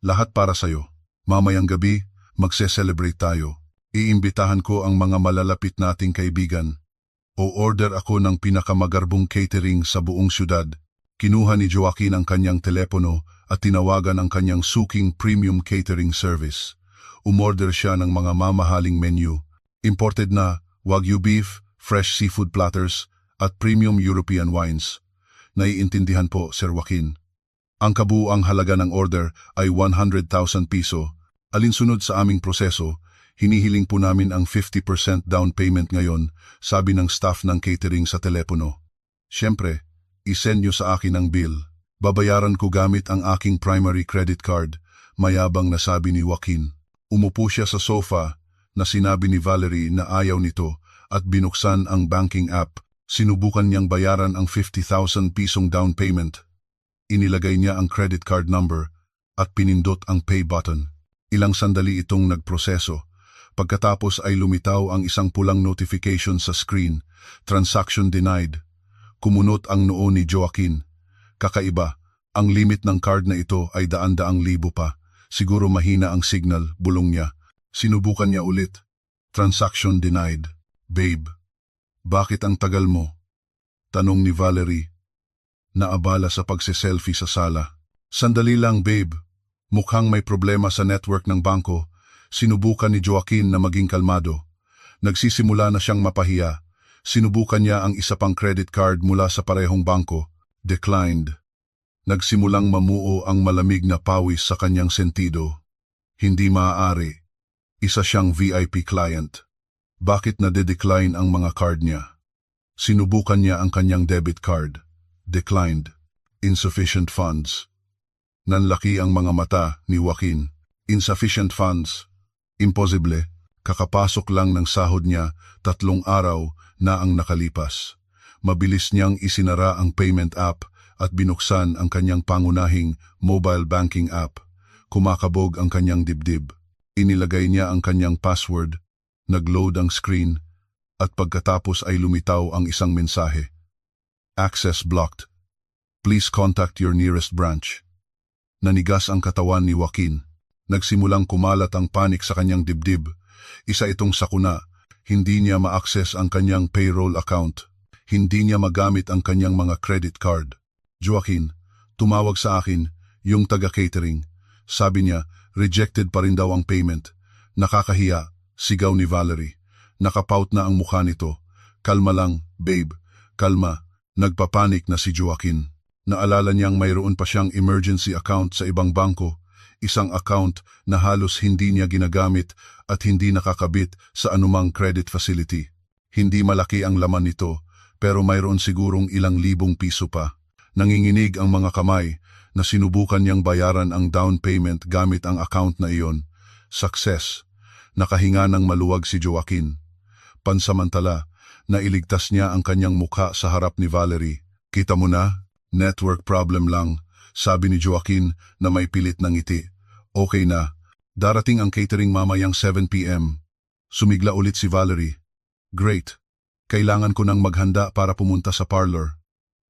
Lahat para sa'yo. Mamayang gabi, magse-celebrate tayo. Iimbitahan ko ang mga malalapit nating kaibigan. O-order ako ng pinakamagarbong catering sa buong syudad. Kinuha ni Joaquin ang kanyang telepono at tinawagan ang kanyang suking premium catering service. Umorder siya ng mga mamahaling menu. Imported na Wagyu beef, fresh seafood platters, at premium European wines. Naiintindihan po, Sir Joaquin. Ang kabuuang halaga ng order ay 100,000 piso. Alinsunod sa aming proseso, hinihiling po namin ang 50% down payment ngayon, sabi ng staff ng catering sa telepono. Siyempre, isend nyo sa akin ang bill. Babayaran ko gamit ang aking primary credit card, mayabang na sabi ni Joaquin. Umupo siya sa sofa na sinabi ni Valerie na ayaw nito at binuksan ang banking app. Sinubukan niyang bayaran ang 50,000 pisong down payment. Inilagay niya ang credit card number at pinindot ang pay button. Ilang sandali itong nagproseso. Pagkatapos ay lumitaw ang isang pulang notification sa screen. Transaction denied. Kumunot ang noo ni Joaquin. Kakaiba, ang limit ng card na ito ay daan-daang libo pa. Siguro mahina ang signal, bulong niya. Sinubukan niya ulit. Transaction denied. Babe, bakit ang tagal mo? Tanong ni Valerie. Naabala sa pagse-selfie sa sala. Sandali lang, babe. Mukhang may problema sa network ng bangko. Sinubukan ni Joaquin na maging kalmado. Nagsisimula na siyang mapahiya. Sinubukan niya ang isa pang credit card mula sa parehong bangko. Declined. Nagsimulang mamuo ang malamig na pawis sa kanyang sentido. Hindi maaari. Isa siyang VIP client. Bakit nade-decline ang mga card niya? Sinubukan niya ang kanyang debit card. Declined. Insufficient funds. Nanlaki ang mga mata ni Joaquin. Insufficient funds. Imposible. Kakapasok lang ng sahod niya, 3 araw na ang nakalipas. Mabilis niyang isinara ang payment app at binuksan ang kanyang pangunahing mobile banking app. Kumakabog ang kanyang dibdib. Inilagay niya ang kanyang password, nag-load ang screen, at pagkatapos ay lumitaw ang isang mensahe. Access blocked. Please contact your nearest branch. Nanigas ang katawan ni Joaquin. Nagsimulang kumalat ang panik sa kanyang dibdib. Isa itong sakuna. Hindi niya ma-access ang kanyang payroll account. Hindi niya magamit ang kanyang mga credit card. Joaquin, tumawag sa akin, yung taga-catering. Sabi niya, rejected pa rin daw ang payment. Nakakahiya, sigaw ni Valerie. Nakapout na ang mukha nito. Kalma lang, babe. Kalma. Nagpapanik na si Joaquin. Naalala niyang mayroon pa siyang emergency account sa ibang bangko. Isang account na halos hindi niya ginagamit at hindi nakakabit sa anumang credit facility. Hindi malaki ang laman nito, pero mayroon sigurong ilang libong piso pa. Nanginginig ang mga kamay na sinubukan niyang bayaran ang down payment gamit ang account na iyon. Success. Nakahinga ng maluwag si Joaquin. Pansamantala, nailigtas niya ang kanyang mukha sa harap ni Valerie. Kita mo na? Network problem lang, sabi ni Joaquin na may pilit ng ngiti. Okay na. Darating ang catering mamayang 7 p.m. Sumigla ulit si Valerie. Great. Kailangan ko nang maghanda para pumunta sa parlor.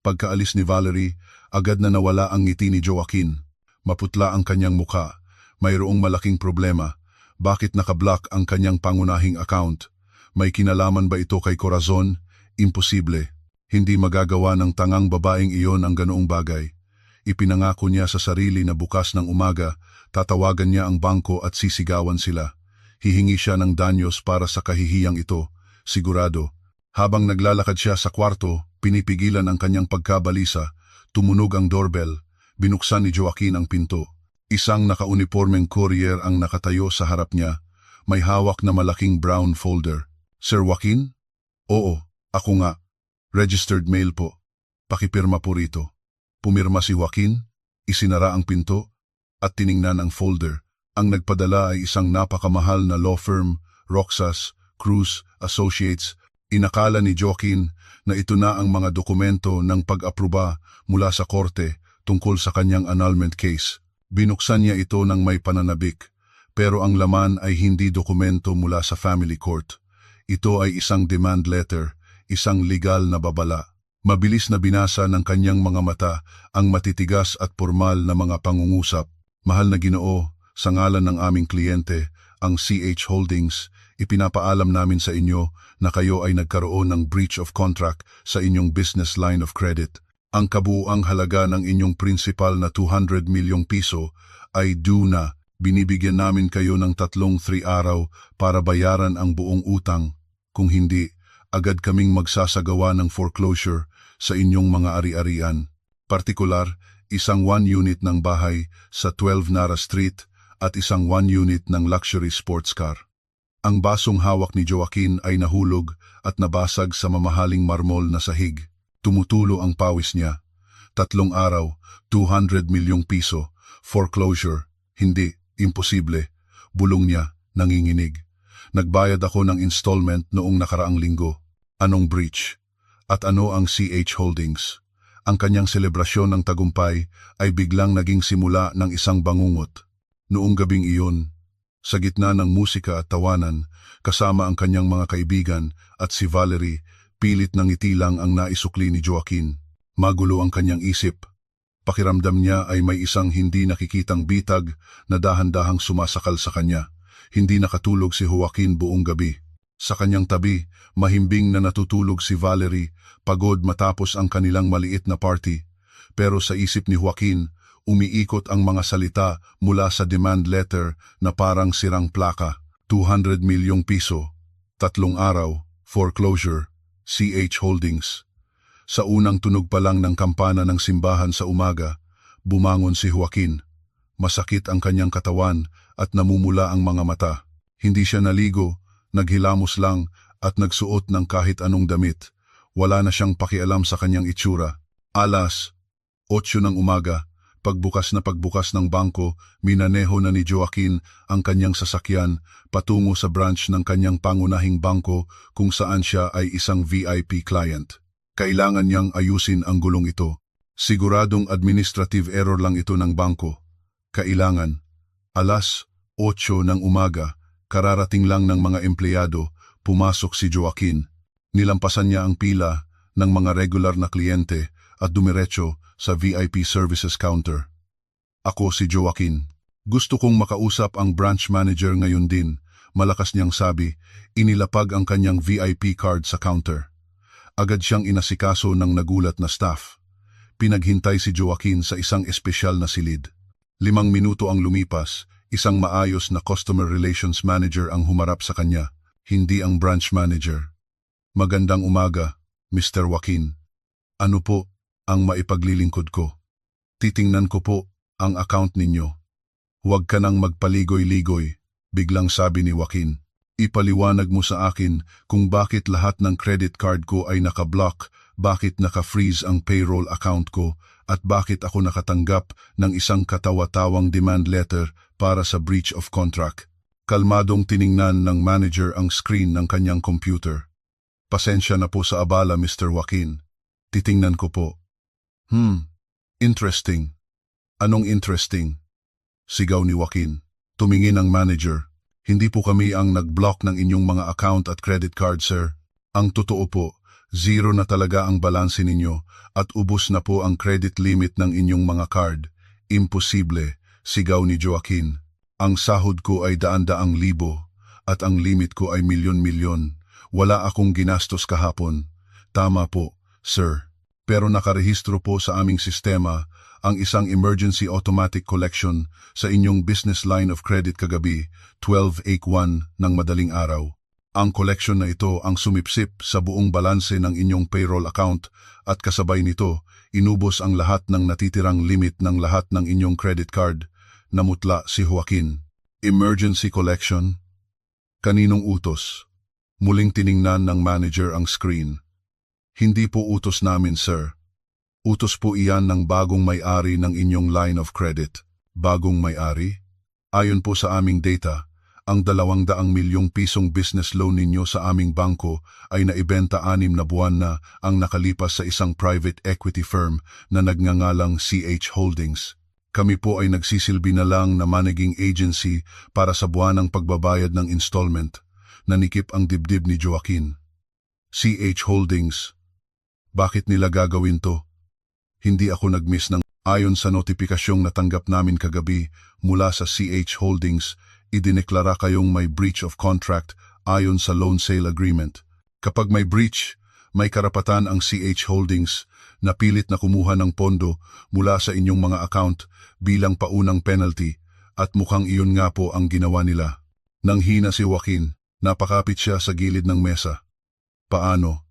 Pagkaalis ni Valerie, agad na nawala ang ngiti ni Joaquin. Maputla ang kanyang mukha. Mayroong malaking problema. Bakit nakablock ang kanyang pangunahing account? May kinalaman ba ito kay Corazon? Imposible. Hindi magagawa ng tangang babaeng iyon ang ganoong bagay. Ipinangako niya sa sarili na bukas ng umaga, tatawagan niya ang bangko at sisigawan sila. Hihingi siya ng danyos para sa kahihiyang ito, sigurado. Habang naglalakad siya sa kwarto, pinipigilan ang kanyang pagkabalisa, tumunog ang doorbell, binuksan ni Joaquin ang pinto. Isang nakaunipormeng courier ang nakatayo sa harap niya, may hawak na malaking brown folder. Sir Joaquin? Oo, ako nga. Registered mail po. Pakipirma po rito. Pumirma si Joaquin, isinara ang pinto, at tiningnan ang folder. Ang nagpadala ay isang napakamahal na law firm, Roxas, Cruz, Associates. Inakala ni Joaquin na ito na ang mga dokumento ng pag-aproba mula sa korte tungkol sa kanyang annulment case. Binuksan niya ito ng may pananabik, pero ang laman ay hindi dokumento mula sa family court. Ito ay isang demand letter, isang legal na babala. Mabilis na binasa ng kanyang mga mata ang matitigas at formal na mga pangungusap. Mahal na Ginoo, sa ngalan ng aming kliyente, ang CH Holdings, ipinapaalam namin sa inyo na kayo ay nagkaroon ng breach of contract sa inyong business line of credit. Ang kabuuang halaga ng inyong principal na 200 milyong piso ay due na. Binibigyan namin kayo ng 3 araw para bayaran ang buong utang. Kung hindi, agad kaming magsasagawa ng foreclosure sa inyong mga ari-arian. Partikular, isang 1 unit ng bahay sa 12 Nara Street at isang 1 unit ng luxury sports car. Ang basong hawak ni Joaquin ay nahulog at nabasag sa mamahaling marmol na sahig. Tumutulo ang pawis niya. 3 araw, 200 milyong piso. Foreclosure. Hindi, imposible. Bulong niya, nanginginig. Nagbayad ako ng installment noong nakaraang linggo. Anong breach? At ano ang CH Holdings? Ang kanyang selebrasyon ng tagumpay ay biglang naging simula ng isang bangungot. Noong gabing iyon, sa gitna ng musika at tawanan, kasama ang kanyang mga kaibigan at si Valerie, pilit ng ngiti lang ang naisukli ni Joaquin. Magulo ang kanyang isip. Pakiramdam niya ay may isang hindi nakikitang bitag na dahan-dahang sumasakal sa kanya. Hindi nakatulog si Joaquin buong gabi. Sa kanyang tabi, mahimbing na natutulog si Valerie, pagod matapos ang kanilang maliit na party. Pero sa isip ni Joaquin, umiikot ang mga salita mula sa demand letter na parang sirang plaka. 200 milyong piso, 3 araw, foreclosure, CH Holdings. Sa unang tunog pa lang ng kampana ng simbahan sa umaga, bumangon si Joaquin. Masakit ang kanyang katawan at namumula ang mga mata. Hindi siya naligo, naghilamos lang at nagsuot ng kahit anong damit. Wala na siyang pakialam sa kanyang itsura. Alas 8 ng umaga, pagbukas ng bangko, minaneho na ni Joaquin ang kanyang sasakyan patungo sa branch ng kanyang pangunahing bangko kung saan siya ay isang VIP client. Kailangan niyang ayusin ang gulong ito. Siguradong administrative error lang ito ng bangko. Kailangan. Alas 8 ng umaga, kararating lang ng mga empleyado, pumasok si Joaquin. Nilampasan niya ang pila ng mga regular na kliyente at dumiretso sa VIP services counter. Ako si Joaquin. Gusto kong makausap ang branch manager ngayon din. Malakas niyang sabi, inilapag ang kanyang VIP card sa counter. Agad siyang inasikaso ng nagulat na staff. Pinaghintay si Joaquin sa isang espesyal na silid. 5 minuto ang lumipas, isang maayos na customer relations manager ang humarap sa kanya, hindi ang branch manager. Magandang umaga, Mr. Joaquin. Ano po ang maipaglilingkod ko? Titingnan ko po ang account ninyo. Huwag ka nang magpaligoy-ligoy, biglang sabi ni Joaquin. Ipaliwanag mo sa akin kung bakit lahat ng credit card ko ay nakablock, bakit naka-freeze ang payroll account ko, at bakit ako nakatanggap ng isang katawa-tawang demand letter para sa breach of contract. Kalmadong tiningnan ng manager ang screen ng kanyang computer. Pasensya na po sa abala, Mr. Joaquin. Titingnan ko po. Interesting. Anong interesting? Sigaw ni Joaquin. Tumingin ang manager. Hindi po kami ang nag-block ng inyong mga account at credit card, sir. Ang totoo po, 0 na talaga ang balanse ninyo at ubos na po ang credit limit ng inyong mga card. Imposible, sigaw ni Joaquin. Ang sahod ko ay daan-daang libo at ang limit ko ay milyon-milyon. Wala akong ginastos kahapon. Tama po, sir. Pero nakarehistro po sa aming sistema ang isang emergency automatic collection sa inyong business line of credit kagabi, 12/1 ng madaling araw. Ang collection na ito ang sumipsip sa buong balanse ng inyong payroll account at kasabay nito, inubos ang lahat ng natitirang limit ng lahat ng inyong credit card. Namutla si Joaquin. Emergency collection? Kaninong utos? Muling tiningnan ng manager ang screen. Hindi po utos namin, sir. Utos po iyan ng bagong may-ari ng inyong line of credit. Bagong may-ari? Ayon po sa aming data, Ang 200 milyong pisong business loan ninyo sa aming bangko ay naibenta 6 na buwan na ang nakalipas sa isang private equity firm na nagngangalang CH Holdings. Kami po ay nagsisilbi na lang na managing agency para sa buwanang pagbabayad ng installment. Nanikip ang dibdib ni Joaquin. CH Holdings. Bakit nila gagawin to? Hindi ako nag-miss ng ayon sa notifikasyong natanggap namin kagabi mula sa CH Holdings, idineklara kayong may breach of contract ayon sa loan sale agreement. Kapag may breach, may karapatan ang CH Holdings na pilit na kumuha ng pondo mula sa inyong mga account bilang paunang penalty at mukhang iyon nga po ang ginawa nila. Nang hina si Joaquin, napakapit siya sa gilid ng mesa. Paano?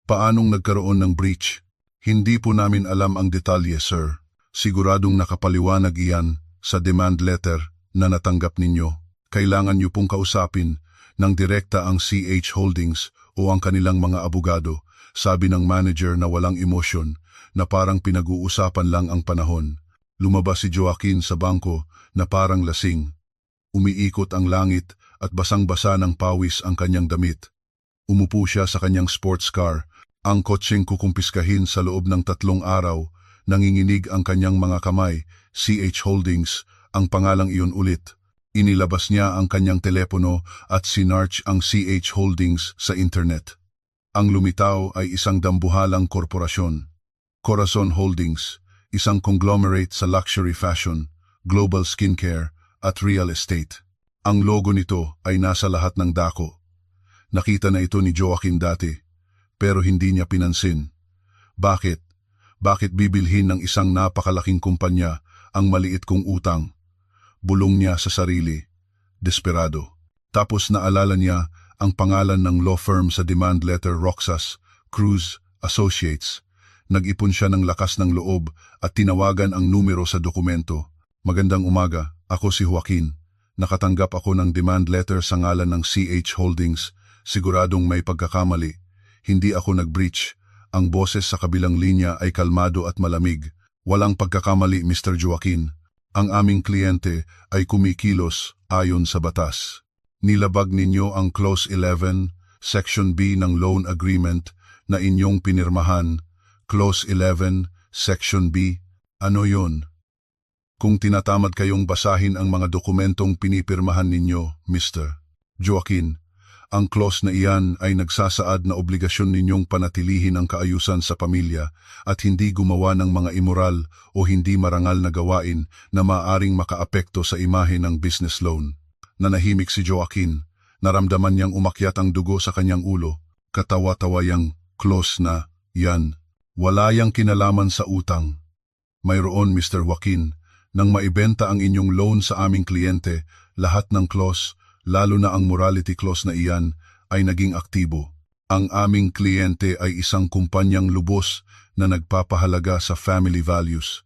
Paanong nagkaroon ng breach? Hindi po namin alam ang detalye, sir. Siguradong nakapaliwanag iyan sa demand letter na natanggap ninyo. Kailangan niyo pong kausapin ng direkta ang CH Holdings o ang kanilang mga abogado, sabi ng manager na walang emosyon, na parang pinag-uusapan lang ang panahon. Lumabas si Joaquin sa bangko na parang lasing. Umiikot ang langit at basang-basa ng pawis ang kanyang damit. Umupo siya sa kanyang sports car, ang kotseng kukumpiskahin sa loob ng 3 araw. Nanginginig ang kanyang mga kamay. CH Holdings, ang pangalang iyon ulit. Inilabas niya ang kanyang telepono at sinarch ang CH Holdings sa internet. Ang lumitaw ay isang dambuhalang korporasyon. Corazon Holdings, isang conglomerate sa luxury fashion, global skincare at real estate. Ang logo nito ay nasa lahat ng dako. Nakita na ito ni Joaquin dati, pero hindi niya pinansin. Bakit? Bakit bibilhin ng isang napakalaking kumpanya ang maliit kong utang? Bulong niya sa sarili, desperado. Tapos naalala niya ang pangalan ng law firm sa demand letter, Roxas Cruz Associates. Nag-ipon siya ng lakas ng loob at tinawagan ang numero sa dokumento. Magandang umaga, ako si Joaquin. Nakatanggap ako ng demand letter sa ngalan ng CH Holdings. Siguradong may pagkakamali. Hindi ako nag-breach. Ang boses sa kabilang linya ay kalmado at malamig. Walang pagkakamali, Mr. Joaquin. Ang aming kliyente ay kumikilos ayon sa batas. Nilabag ninyo ang Clause 11, Section B ng Loan Agreement na inyong pinirmahan. Clause 11, Section B. Ano yon? Kung tinatamad kayong basahin ang mga dokumentong pinipirmahan ninyo, Mr. Joaquin, ang clause na iyan ay nagsasaad na obligasyon ninyong panatilihin ang kaayusan sa pamilya at hindi gumawa ng mga immoral o hindi marangal na gawain na maaaring makaapekto sa imahe ng business loan. Nanahimik si Joaquin, naramdaman niyang umakyat ang dugo sa kanyang ulo, katawa-tawa yang clause na yan. Wala yang kinalaman sa utang. Mayroon, Mr. Joaquin, nang maibenta ang inyong loan sa aming kliyente, lahat ng clause, lalo na ang morality clause na iyan, ay naging aktibo. Ang aming kliyente ay isang kumpanyang lubos na nagpapahalaga sa family values.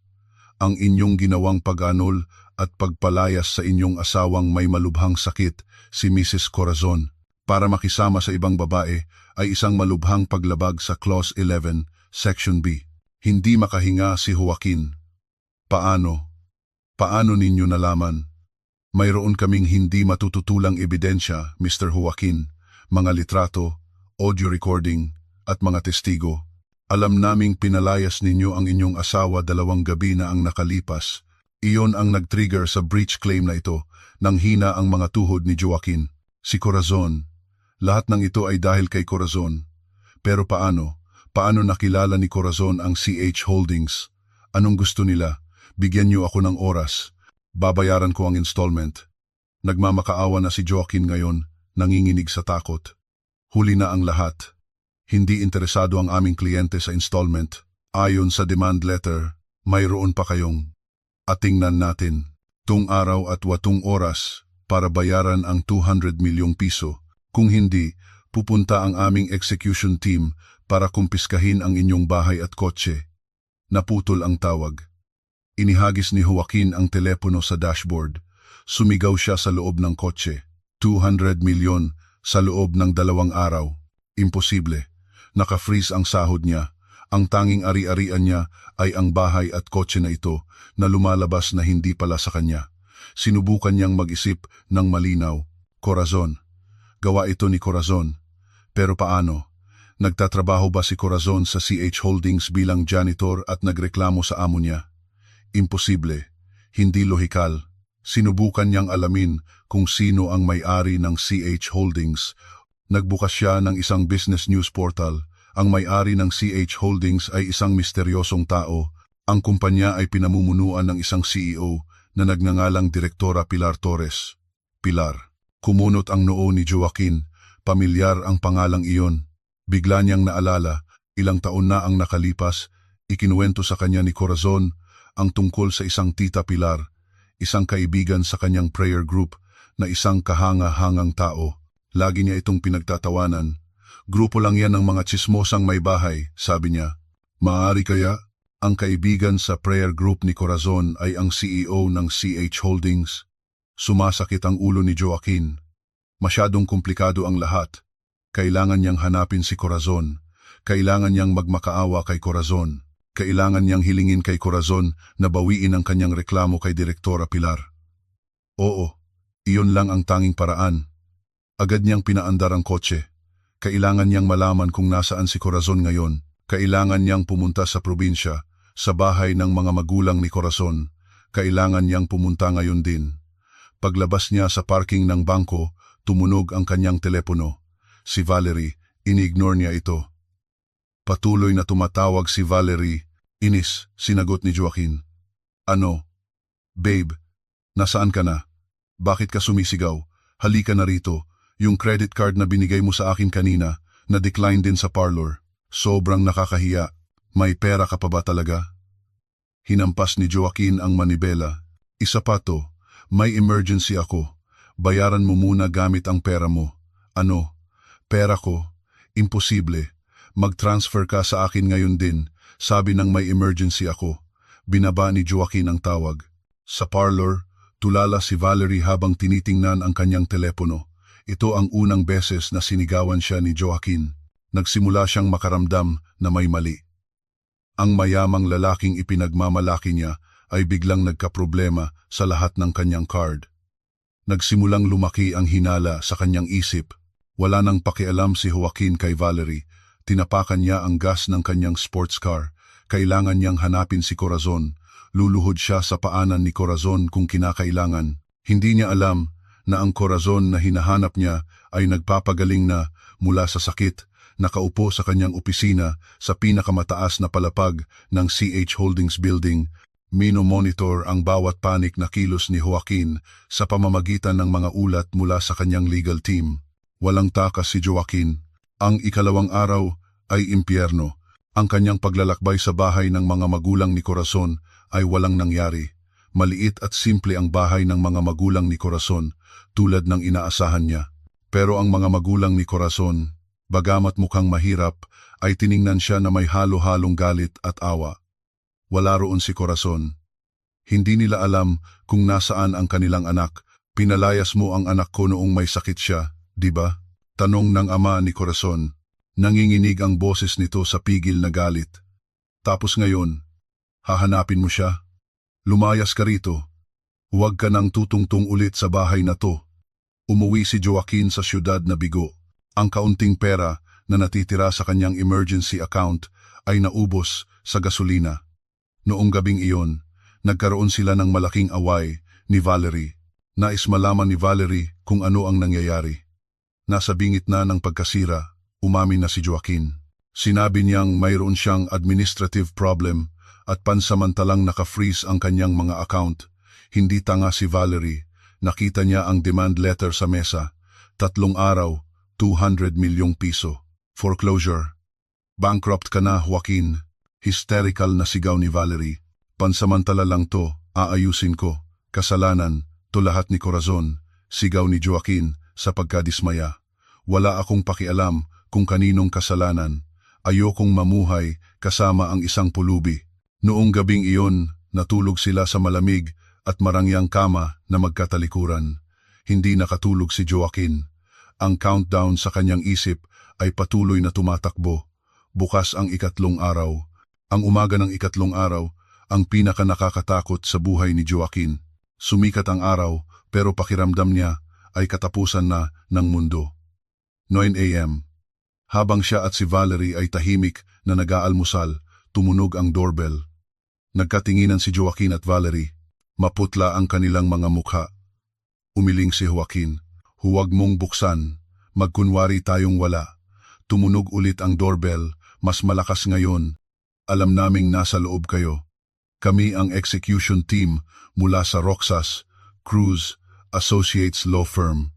Ang inyong ginawang pag-anol at pagpalayas sa inyong asawang may malubhang sakit, si Mrs. Corazon, para makisama sa ibang babae, ay isang malubhang paglabag sa Clause 11, Section B. Hindi makahinga si Joaquin. Paano? Paano ninyo nalaman? Mayroon kaming hindi matututulang ebidensya, Mr. Joaquin, mga litrato, audio recording, at mga testigo. Alam naming pinalayas ninyo ang inyong asawa 2 gabi na ang nakalipas. Iyon ang nag-trigger sa breach claim na ito, nang hina ang mga tuhod ni Joaquin. Si Corazon. Lahat ng ito ay dahil kay Corazon. Pero paano? Paano nakilala ni Corazon ang CH Holdings? Anong gusto nila? Bigyan niyo ako ng oras. Babayaran ko ang installment. Nagmamakaawa na si Joaquin ngayon, nanginginig sa takot. Huli na ang lahat. Hindi interesado ang aming kliyente sa installment. Ayon sa demand letter, mayroon pa kayong atingnan natin. Tung araw at 8 oras para bayaran ang 200 milyong piso. Kung hindi, pupunta ang aming execution team para kumpiskahin ang inyong bahay at kotse. Naputol ang tawag. Inihagis ni Joaquin ang telepono sa dashboard. Sumigaw siya sa loob ng kotse. 200 milyon sa loob ng 2 araw. Imposible. Naka-freeze ang sahod niya. Ang tanging ari-arian niya ay ang bahay at kotse na ito na lumalabas na hindi pala sa kanya. Sinubukan niyang mag-isip ng malinaw. Corazon. Gawa ito ni Corazon. Pero paano? Nagtatrabaho ba si Corazon sa CH Holdings bilang janitor at nagreklamo sa amo niya? Imposible. Hindi lohikal. Sinubukan niyang alamin kung sino ang may-ari ng CH Holdings. Nagbukas siya ng isang business news portal. Ang may-ari ng CH Holdings ay isang misteryosong tao. Ang kumpanya ay pinamumunuan ng isang CEO na nagngangalang Direktora Pilar Torres. Pilar. Kumunot ang noo ni Joaquin. Pamilyar ang pangalang iyon. Bigla niyang naalala, ilang taon na ang nakalipas, ikinuwento sa kanya ni Corazon ang tungkol sa isang tita Pilar, isang kaibigan sa kanyang prayer group na isang kahanga-hangang tao. Lagi niya itong pinagtatawanan. Grupo lang yan ng mga tsismosang may bahay, sabi niya. Maaari kaya, ang kaibigan sa prayer group ni Corazon ay ang CEO ng CH Holdings? Sumasakit ang ulo ni Joaquin. Masyadong komplikado ang lahat. Kailangan niyang hanapin si Corazon. Kailangan niyang magmakaawa kay Corazon. Kailangan niyang hilingin kay Corazon na bawiin ang kanyang reklamo kay Direktora Pilar. Oo, iyon lang ang tanging paraan. Agad niyang pinaandar ang kotse. Kailangan niyang malaman kung nasaan si Corazon ngayon. Kailangan niyang pumunta sa probinsya, sa bahay ng mga magulang ni Corazon. Kailangan niyang pumunta ngayon din. Paglabas niya sa parking ng bangko, tumunog ang kanyang telepono. Si Valerie, ini-ignore niya ito. Patuloy na tumatawag si Valerie. Inis, sinagot ni Joaquin. Ano? Babe, nasaan ka na? Bakit ka sumisigaw? Halika na rito. Yung credit card na binigay mo sa akin kanina, na-decline din sa parlor. Sobrang nakakahiya. May pera ka pa ba talaga? Hinampas ni Joaquin ang manibela. Isa pa to, may emergency ako. Bayaran mo muna gamit ang pera mo. Ano? Pera ko? Imposible. Mag-transfer ka sa akin ngayon din. Sabi ng may emergency ako. Binaba ni Joaquin ang tawag. Sa parlor, tulala si Valerie habang tinitingnan ang kanyang telepono. Ito ang unang beses na sinigawan siya ni Joaquin. Nagsimula siyang makaramdam na may mali. Ang mayamang lalaking ipinagmamalaki niya ay biglang nagkaproblema sa lahat ng kanyang card. Nagsimulang lumaki ang hinala sa kanyang isip. Wala nang pakialam si Joaquin kay Valerie. Tinapakan niya ang gas ng kanyang sports car. Kailangan niyang hanapin si Corazon. Luluhod siya sa paanan ni Corazon kung kinakailangan. Hindi niya alam na ang Corazon na hinahanap niya ay nagpapagaling na mula sa sakit, nakaupo sa kanyang opisina sa pinakamataas na palapag ng CH Holdings Building. Mino-monitor ang bawat panik na kilos ni Joaquin sa pamamagitan ng mga ulat mula sa kanyang legal team. Walang takas si Joaquin. Ang ikalawang araw ay impyerno. Ang kanyang paglalakbay sa bahay ng mga magulang ni Corazon ay walang nangyari. Maliit at simple ang bahay ng mga magulang ni Corazon, tulad ng inaasahan niya. Pero ang mga magulang ni Corazon, bagamat mukhang mahirap, ay tiningnan siya na may halo-halong galit at awa. Wala roon si Corazon. Hindi nila alam kung nasaan ang kanilang anak. Pinalayas mo ang anak ko noong may sakit siya, di ba? Tanong ng ama ni Corazon. Nanginginig ang boses nito sa pigil na galit. Tapos ngayon, hahanapin mo siya? Lumayas ka rito. Huwag ka nang tutungtong ulit sa bahay na to. Umuwi si Joaquin sa syudad na bigo. Ang kaunting pera na natitira sa kanyang emergency account ay naubos sa gasolina. Noong gabing iyon, nagkaroon sila ng malaking away ni Valerie. Nais malaman ni Valerie kung ano ang nangyayari. Nasa bingit na ng pagkasira, umamin na si Joaquin. Sinabi niyang mayroon siyang administrative problem at pansamantalang naka-freeze ang kanyang mga account. Hindi tanga si Valerie. Nakita niya ang demand letter sa mesa. 3 araw, 200 milyong piso. Foreclosure. Bankrupt ka na, Joaquin. Hysterical na sigaw ni Valerie. Pansamantala lang to, aayusin ko. Kasalanan, to lahat ni Corazon. Sigaw ni Joaquin sa pagkadismaya. Wala akong pakialam kung kaninong kasalanan. Ayokong mamuhay kasama ang isang pulubi. Noong gabing iyon, natulog sila sa malamig at marangyang kama na magkatalikuran. Hindi nakatulog si Joaquin. Ang countdown sa kanyang isip ay patuloy na tumatakbo. Bukas ang 3 araw. Ang umaga ng 3 araw, ang pinaka nakakatakot sa buhay ni Joaquin. Sumikat ang araw pero pakiramdam niya ay katapusan na ng mundo. 9 a.m. Habang siya at si Valerie ay tahimik na nag-aalmusal, tumunog ang doorbell. Nagkatinginan si Joaquin at Valerie. Maputla ang kanilang mga mukha. Umiling si Joaquin. Huwag mong buksan. Magkunwari tayong wala. Tumunog ulit ang doorbell. Mas malakas ngayon. Alam naming nasa loob kayo. Kami ang execution team mula sa Roxas, Cruz, Associates Law Firm.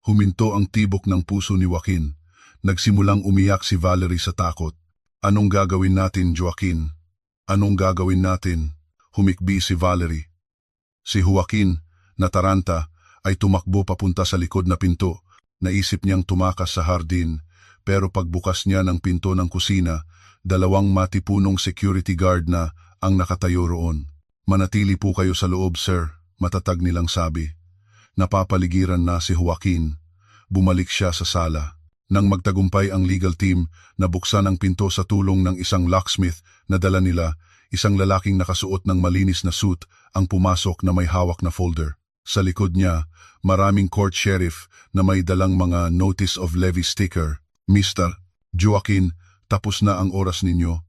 Huminto ang tibok ng puso ni Joaquin. Nagsimulang umiyak si Valerie sa takot. Anong gagawin natin, Joaquin? Anong gagawin natin? Humikbi si Valerie. Si Joaquin, nataranta, ay tumakbo papunta sa likod na pinto. Naisip niyang tumakas sa hardin, pero pagbukas niya ng pinto ng kusina, dalawang matipunong security guard na ang nakatayo roon. Manatili po kayo sa loob, sir, matatag nilang sabi. Napapaligiran na si Joaquin. Bumalik siya sa sala. Nang magtagumpay ang legal team, nabuksan ang pinto sa tulong ng isang locksmith na dala nila, isang lalaking nakasuot ng malinis na suit ang pumasok na may hawak na folder. Sa likod niya, maraming court sheriff na may dalang mga notice of levy sticker. Mr. Joaquin, tapos na ang oras ninyo.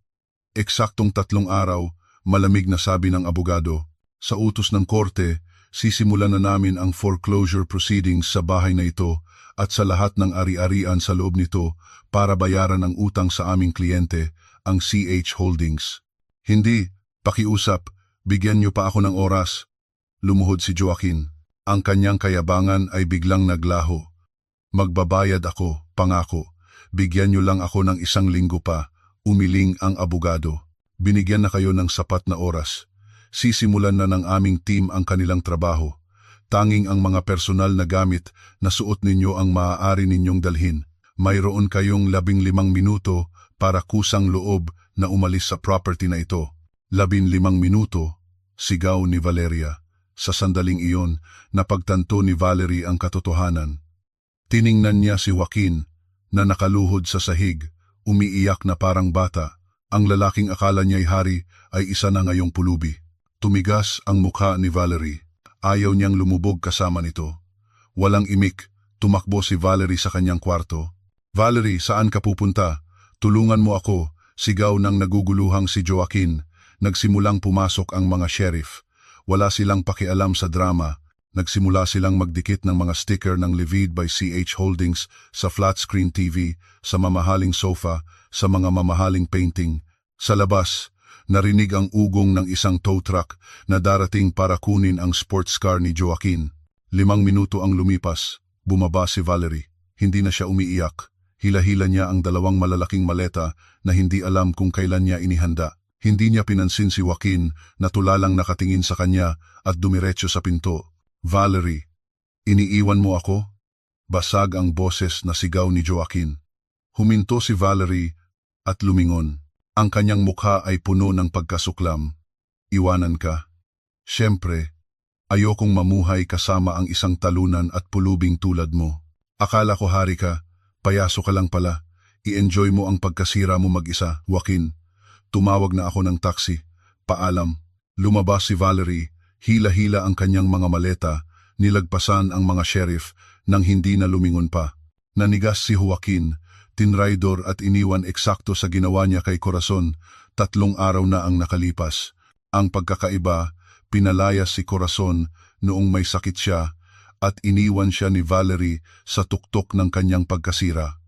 Eksaktong 3 araw, malamig na sabi ng abogado. Sa utos ng korte, sisimulan na namin ang foreclosure proceedings sa bahay na ito at sa lahat ng ari-arian sa loob nito para bayaran ang utang sa aming kliyente, ang CH Holdings. Hindi, pakiusap, bigyan niyo pa ako ng oras. Lumuhod si Joaquin. Ang kanyang kayabangan ay biglang naglaho. Magbabayad ako, pangako. Bigyan niyo lang ako ng 1 linggo pa, umiling ang abogado. Binigyan na kayo ng sapat na oras. Sisimulan na ng aming team ang kanilang trabaho. Tanging ang mga personal na gamit na suot ninyo ang maaari ninyong dalhin. Mayroon kayong 15 minuto para kusang loob na umalis sa property na ito. 15 minuto, sigaw ni Valeria. Sa sandaling iyon, napagtanto ni Valerie ang katotohanan. Tiningnan niya si Joaquin na nakaluhod sa sahig, umiiyak na parang bata. Ang lalaking akala niya'y hari ay isa na ngayong pulubi. Tumigas ang mukha ni Valerie. Ayaw niyang lumubog kasama nito. Walang imik, tumakbo si Valerie sa kanyang kwarto. Valerie, saan ka pupunta? Tulungan mo ako, sigaw ng naguguluhang si Joaquin. Nagsimulang pumasok ang mga sheriff. Wala silang pakialam sa drama. Nagsimula silang magdikit ng mga sticker ng Livid by CH Holdings sa flat screen TV, sa mamahaling sofa, sa mga mamahaling painting. Sa labas, narinig ang ugong ng isang tow truck na darating para kunin ang sports car ni Joaquin. 5 minuto ang lumipas. Bumaba si Valerie. Hindi na siya umiiyak. Hila-hila niya ang 2 malalaking maleta na hindi alam kung kailan niya inihanda. Hindi niya pinansin si Joaquin na tulalang nakatingin sa kanya at dumiretso sa pinto. Valerie, iniiwan mo ako? Basag ang boses na sigaw ni Joaquin. Huminto si Valerie at lumingon. Ang kanyang mukha ay puno ng pagkasuklam. Iwanan ka. Siyempre, ayokong mamuhay kasama ang isang talunan at pulubing tulad mo. Akala ko hari ka, payaso ka lang pala. I-enjoy mo ang pagkasira mo mag-isa, Joaquin. Tumawag na ako ng taxi. Paalam. Lumabas si Valerie. Hila-hila ang kanyang mga maleta. Nilagpasan ang mga sheriff nang hindi na lumingon pa. Nanigas si Joaquin. Tinraidor at iniwan eksakto sa ginawa niya kay Corazon. 3 araw na ang nakalipas. Ang pagkakaiba, pinalayas si Corazon noong may sakit siya at iniwan siya ni Valerie sa tuktok ng kanyang pagkasira.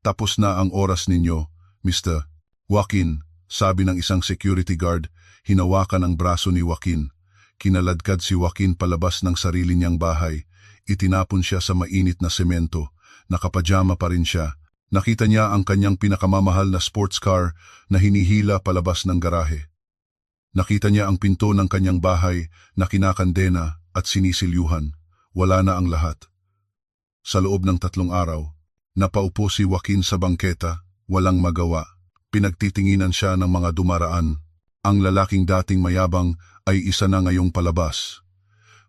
Tapos na ang oras ninyo, Mr. Joaquin, sabi ng isang security guard, hinawakan ang braso ni Joaquin. Kinaladkad si Joaquin palabas ng sarili niyang bahay. Itinapon siya sa mainit na semento. Nakapajama pa rin siya. Nakita niya ang kanyang pinakamamahal na sports car na hinihila palabas ng garahe. Nakita niya ang pinto ng kanyang bahay na kinakandena at sinisilyuhan. Wala na ang lahat. Sa loob ng 3 araw, napaupo si Joaquin sa bangketa, walang magawa. Pinagtitinginan siya ng mga dumaraan. Ang lalaking dating mayabang ay isa na ngayong palabas.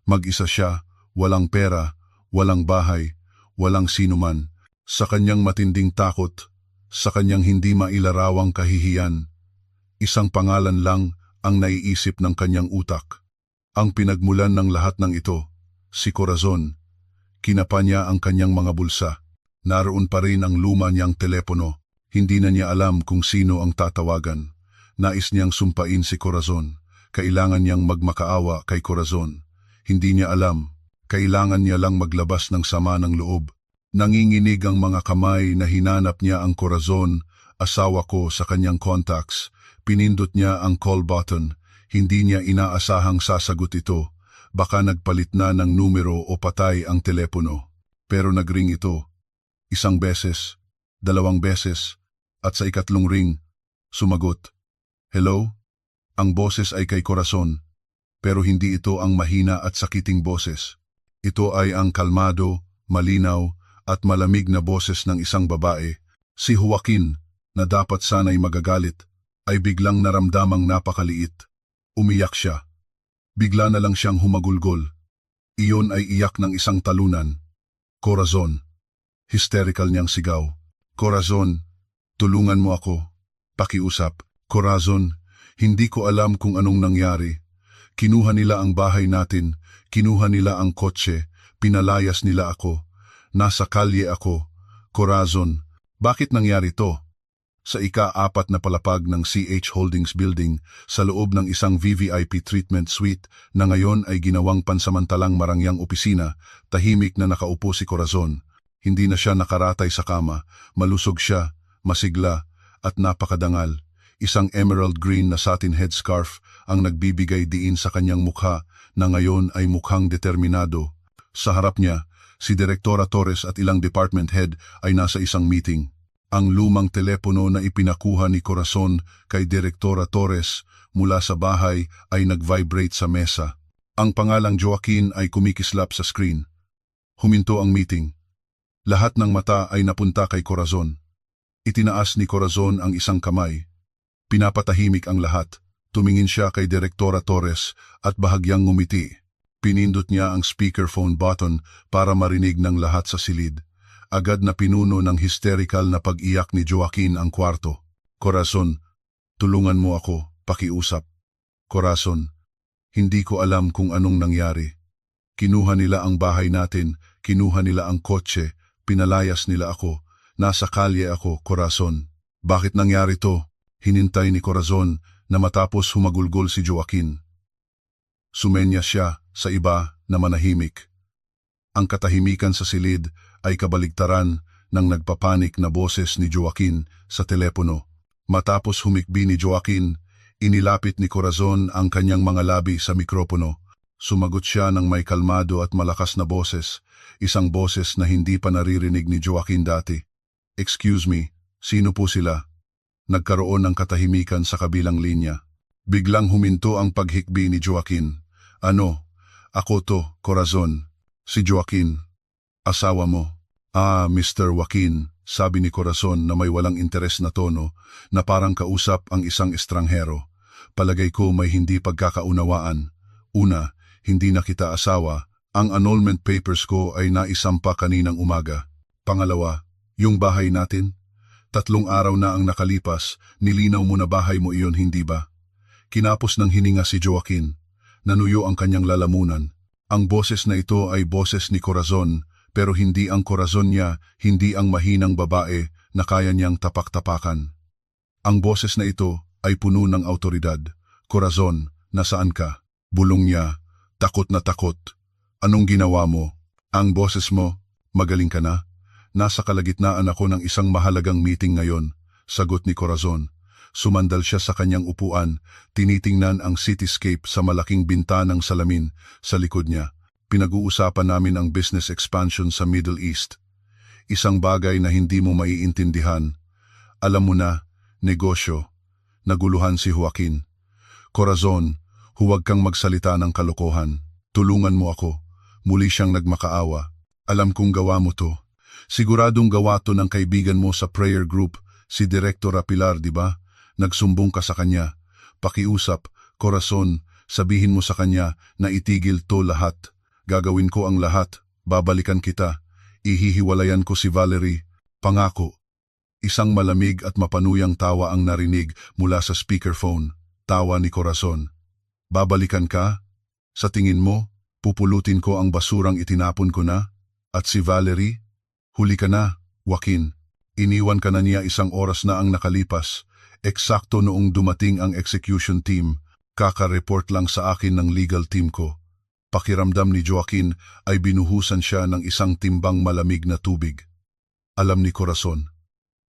Mag-isa siya, walang pera, walang bahay, walang sinuman. Sa kanyang matinding takot, sa kanyang hindi mailarawang kahihiyan, isang pangalan lang ang naiisip ng kanyang utak. Ang pinagmulan ng lahat ng ito, si Corazon. Kinapa niya ang kanyang mga bulsa. Naroon pa rin ang luma niyang telepono. Hindi na niya alam kung sino ang tatawagan. Nais niyang sumpain si Corazon. Kailangan niyang magmakaawa kay Corazon. Hindi niya alam. Kailangan niya lang maglabas ng sama ng loob. Nanginginig ang mga kamay na hinanap niya ang Corazon, asawa ko, sa kanyang contacts. Pinindot niya ang call button. Hindi niya inaasahang sasagot ito. Baka nagpalit na ng numero o patay ang telepono. Pero nagring ito. 1 beses, 2 beses, at sa ikatlong ring, sumagot. Hello? Ang boses ay kay Corazon. Pero hindi ito ang mahina at sakiting boses. Ito ay ang kalmado, malinaw, at malamig na boses ng isang babae. Si Joaquin, na dapat sana'y magagalit, ay biglang naramdamang napakaliit. Umiyak siya. Bigla na lang siyang humagulgol. Iyon ay iyak ng isang talunan. Corazon. Hysterical niyang sigaw. Corazon, tulungan mo ako. Pakiusap. Corazon, hindi ko alam kung anong nangyari. Kinuha nila ang bahay natin, kinuha nila ang kotse, pinalayas nila ako. Nasa kalye ako. Corazon, bakit nangyari to? Sa ika-4 na palapag ng CH Holdings Building, sa loob ng isang VVIP treatment suite na ngayon ay ginawang pansamantalang marangyang opisina, tahimik na nakaupo si Corazon. Hindi na siya nakaratay sa kama, malusog siya, masigla, at napakadangal. Isang emerald green na satin headscarf ang nagbibigay diin sa kanyang mukha na ngayon ay mukhang determinado. Sa harap niya, si Direktora Torres at ilang department head ay nasa isang meeting. Ang lumang telepono na ipinakuha ni Corazon kay Direktora Torres mula sa bahay ay nag-vibrate sa mesa. Ang pangalang Joaquin ay kumikislap sa screen. Huminto ang meeting. Lahat ng mata ay napunta kay Corazon. Itinaas ni Corazon ang isang kamay. Pinapatahimik ang lahat. Tumingin siya kay Direktora Torres at bahagyang ngumiti. Pinindot niya ang speakerphone button para marinig ng lahat sa silid. Agad na pinuno ng hysterical na pag-iyak ni Joaquin ang kwarto. Corazon, tulungan mo ako, pakiusap. Corazon, hindi ko alam kung anong nangyari. Kinuha nila ang bahay natin, kinuha nila ang kotse, pinalayas nila ako. Nasa kalye ako, Corazon. Bakit nangyari to? Hinintay ni Corazon na matapos humagulgol si Joaquin. Sumenya siya sa iba na manahimik. Ang katahimikan sa silid ay kabaligtaran ng nagpapanik na boses ni Joaquin sa telepono. Matapos humikbi ni Joaquin, inilapit ni Corazon ang kanyang mga labi sa mikropono. Sumagot siya ng may kalmado at malakas na boses, isang boses na hindi pa naririnig ni Joaquin dati. Excuse me, sino po sila? Nagkaroon ng katahimikan sa kabilang linya. Biglang huminto ang paghikbi ni Joaquin. Ano? Ako to, Corazon. Si Joaquin. Asawa mo. Ah, Mr. Joaquin, sabi ni Corazon na may walang interes na tono, na parang kausap ang isang estranghero. Palagay ko may hindi pagkakaunawaan. Una, hindi na kita asawa. Ang annulment papers ko ay naisampa kaninang umaga. Pangalawa, yung bahay natin. 3 araw na ang nakalipas, nilinaw mo na bahay mo iyon, hindi ba? Kinapos ng hininga si Joaquin. Nanuyo ang kanyang lalamunan. Ang boses na ito ay boses ni Corazon, pero hindi ang Corazon niya, hindi ang mahinang babae na kaya niyang tapak-tapakan. Ang boses na ito ay puno ng autoridad. Corazon, nasaan ka? Bulong niya, takot na takot. Anong ginawa mo? Ang boses mo, magaling ka na? Nasa kalagitnaan ako ng isang mahalagang meeting ngayon, sagot ni Corazon. Sumandal siya sa kanyang upuan, tinitingnan ang cityscape sa malaking bintanang salamin sa likod niya. Pinag-uusapan namin ang business expansion sa Middle East. Isang bagay na hindi mo maiintindihan. Alam mo na, negosyo. Naguluhan si Joaquin. Corazon, huwag kang magsalita ng kalokohan. Tulungan mo ako. Muli siyang nagmakaawa. Alam kong gawa mo to. Siguradong gawa to ng kaibigan mo sa prayer group, si Direktora Pilar, di ba? Nagsumbong ka sa kanya. Pakiusap, Corazon, sabihin mo sa kanya na itigil to lahat. Gagawin ko ang lahat, babalikan kita. Ihihiwalayan ko si Valerie. Pangako. Isang malamig at mapanuyang tawa ang narinig mula sa speakerphone. Tawa ni Corazon. Babalikan ka? Sa tingin mo, pupulutin ko ang basurang itinapon ko na? At si Valerie? Huli ka na, Joaquin. Iniwan ka na niya 1 oras na ang nakalipas. Eksakto noong dumating ang execution team, kaka-report lang sa akin ng legal team ko. Pakiramdam ni Joaquin ay binuhusan siya ng isang timbang malamig na tubig. Alam ni Corazon.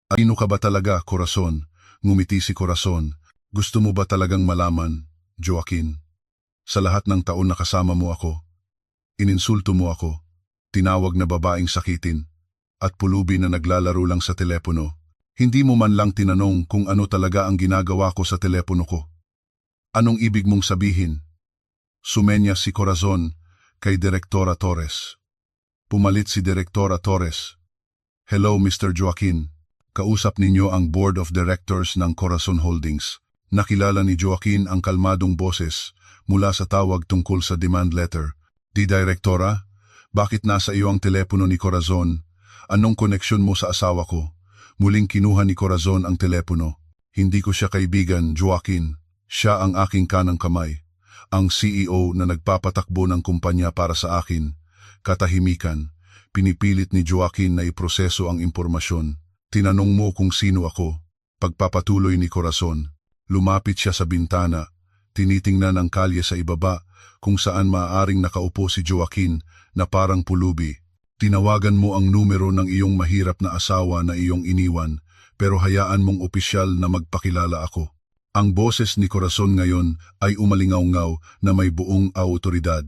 Ano ka ba talaga, Corazon? Ngumiti si Corazon. Gusto mo ba talagang malaman, Joaquin? Sa lahat ng taon na kasama mo ako, ininsulto mo ako, tinawag na babaeng sakitin, at pulubi na naglalaro lang sa telepono. Hindi mo man lang tinanong kung ano talaga ang ginagawa ko sa telepono ko. Anong ibig mong sabihin? Sumenya si Corazon kay Direktora Torres. Pumalit si Direktora Torres. Hello, Mr. Joaquin. Kausap ninyo ang Board of Directors ng Corazon Holdings. Nakilala ni Joaquin ang kalmadong boses mula sa tawag tungkol sa demand letter. Di Direktora, bakit nasa iyo ang telepono ni Corazon? Anong koneksyon mo sa asawa ko? Muling kinuha ni Corazon ang telepono. Hindi ko siya kaibigan, Joaquin. Siya ang aking kanang kamay. Ang CEO na nagpapatakbo ng kumpanya para sa akin. Katahimikan. Pinipilit ni Joaquin na iproseso ang impormasyon. Tinanong mo kung sino ako. Pagpapatuloy ni Corazon. Lumapit siya sa bintana. Tinitingnan ang kalye sa ibaba kung saan maaaring nakaupo si Joaquin na parang pulubi. Tinawagan mo ang numero ng iyong mahirap na asawa na iyong iniwan, pero hayaan mong opisyal na magpakilala ako. Ang boses ni Corazon ngayon ay umalingaw-ngaw na may buong autoridad.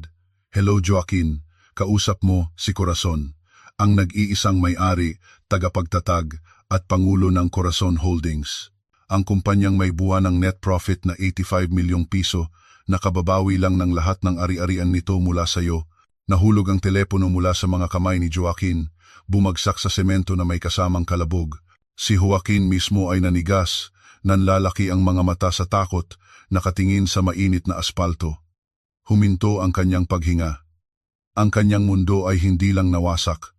Hello Joaquin, kausap mo si Corazon, ang nag-iisang may-ari, tagapagtatag at pangulo ng Corazon Holdings. Ang kumpanyang may buwanang net profit na 85 milyong piso na kababawi lang ng lahat ng ari-arian nito mula sa iyo. Nahulog ang telepono mula sa mga kamay ni Joaquin, bumagsak sa semento na may kasamang kalabog. Si Joaquin mismo ay nanigas, nanlalaki ang mga mata sa takot, nakatingin sa mainit na aspalto. Huminto ang kanyang paghinga. Ang kanyang mundo ay hindi lang nawasak.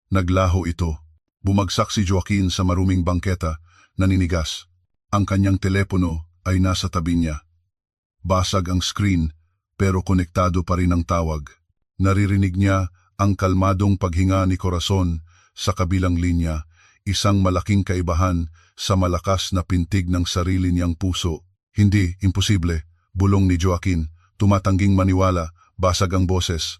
Naglaho ito. Bumagsak si Joaquin sa maruming bangketa, naninigas. Ang kanyang telepono ay nasa tabi niya. Basag ang screen, pero konektado pa rin ang tawag. Naririnig niya ang kalmadong paghinga ni Corazon sa kabilang linya, isang malaking kaibahan sa malakas na pintig ng sarili niyang puso. Hindi, imposible, bulong ni Joaquin, tumatangging maniwala, basag ang boses.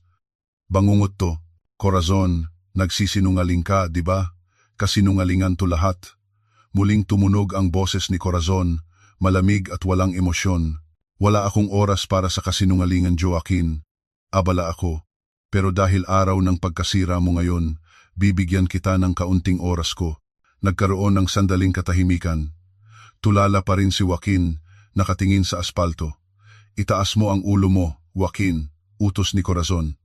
Bangungot to, Corazon, nagsisinungaling ka, di ba? Kasinungalingan to lahat. Muling tumunog ang boses ni Corazon, malamig at walang emosyon. Wala akong oras para sa kasinungalingan, Joaquin. Abala ako. Pero dahil araw ng pagkasira mo ngayon, bibigyan kita ng kaunting oras ko. Nagkaroon ng sandaling katahimikan. Tulala pa rin si Joaquin, nakatingin sa aspalto. Itaas mo ang ulo mo, Joaquin, utos ni Corazon.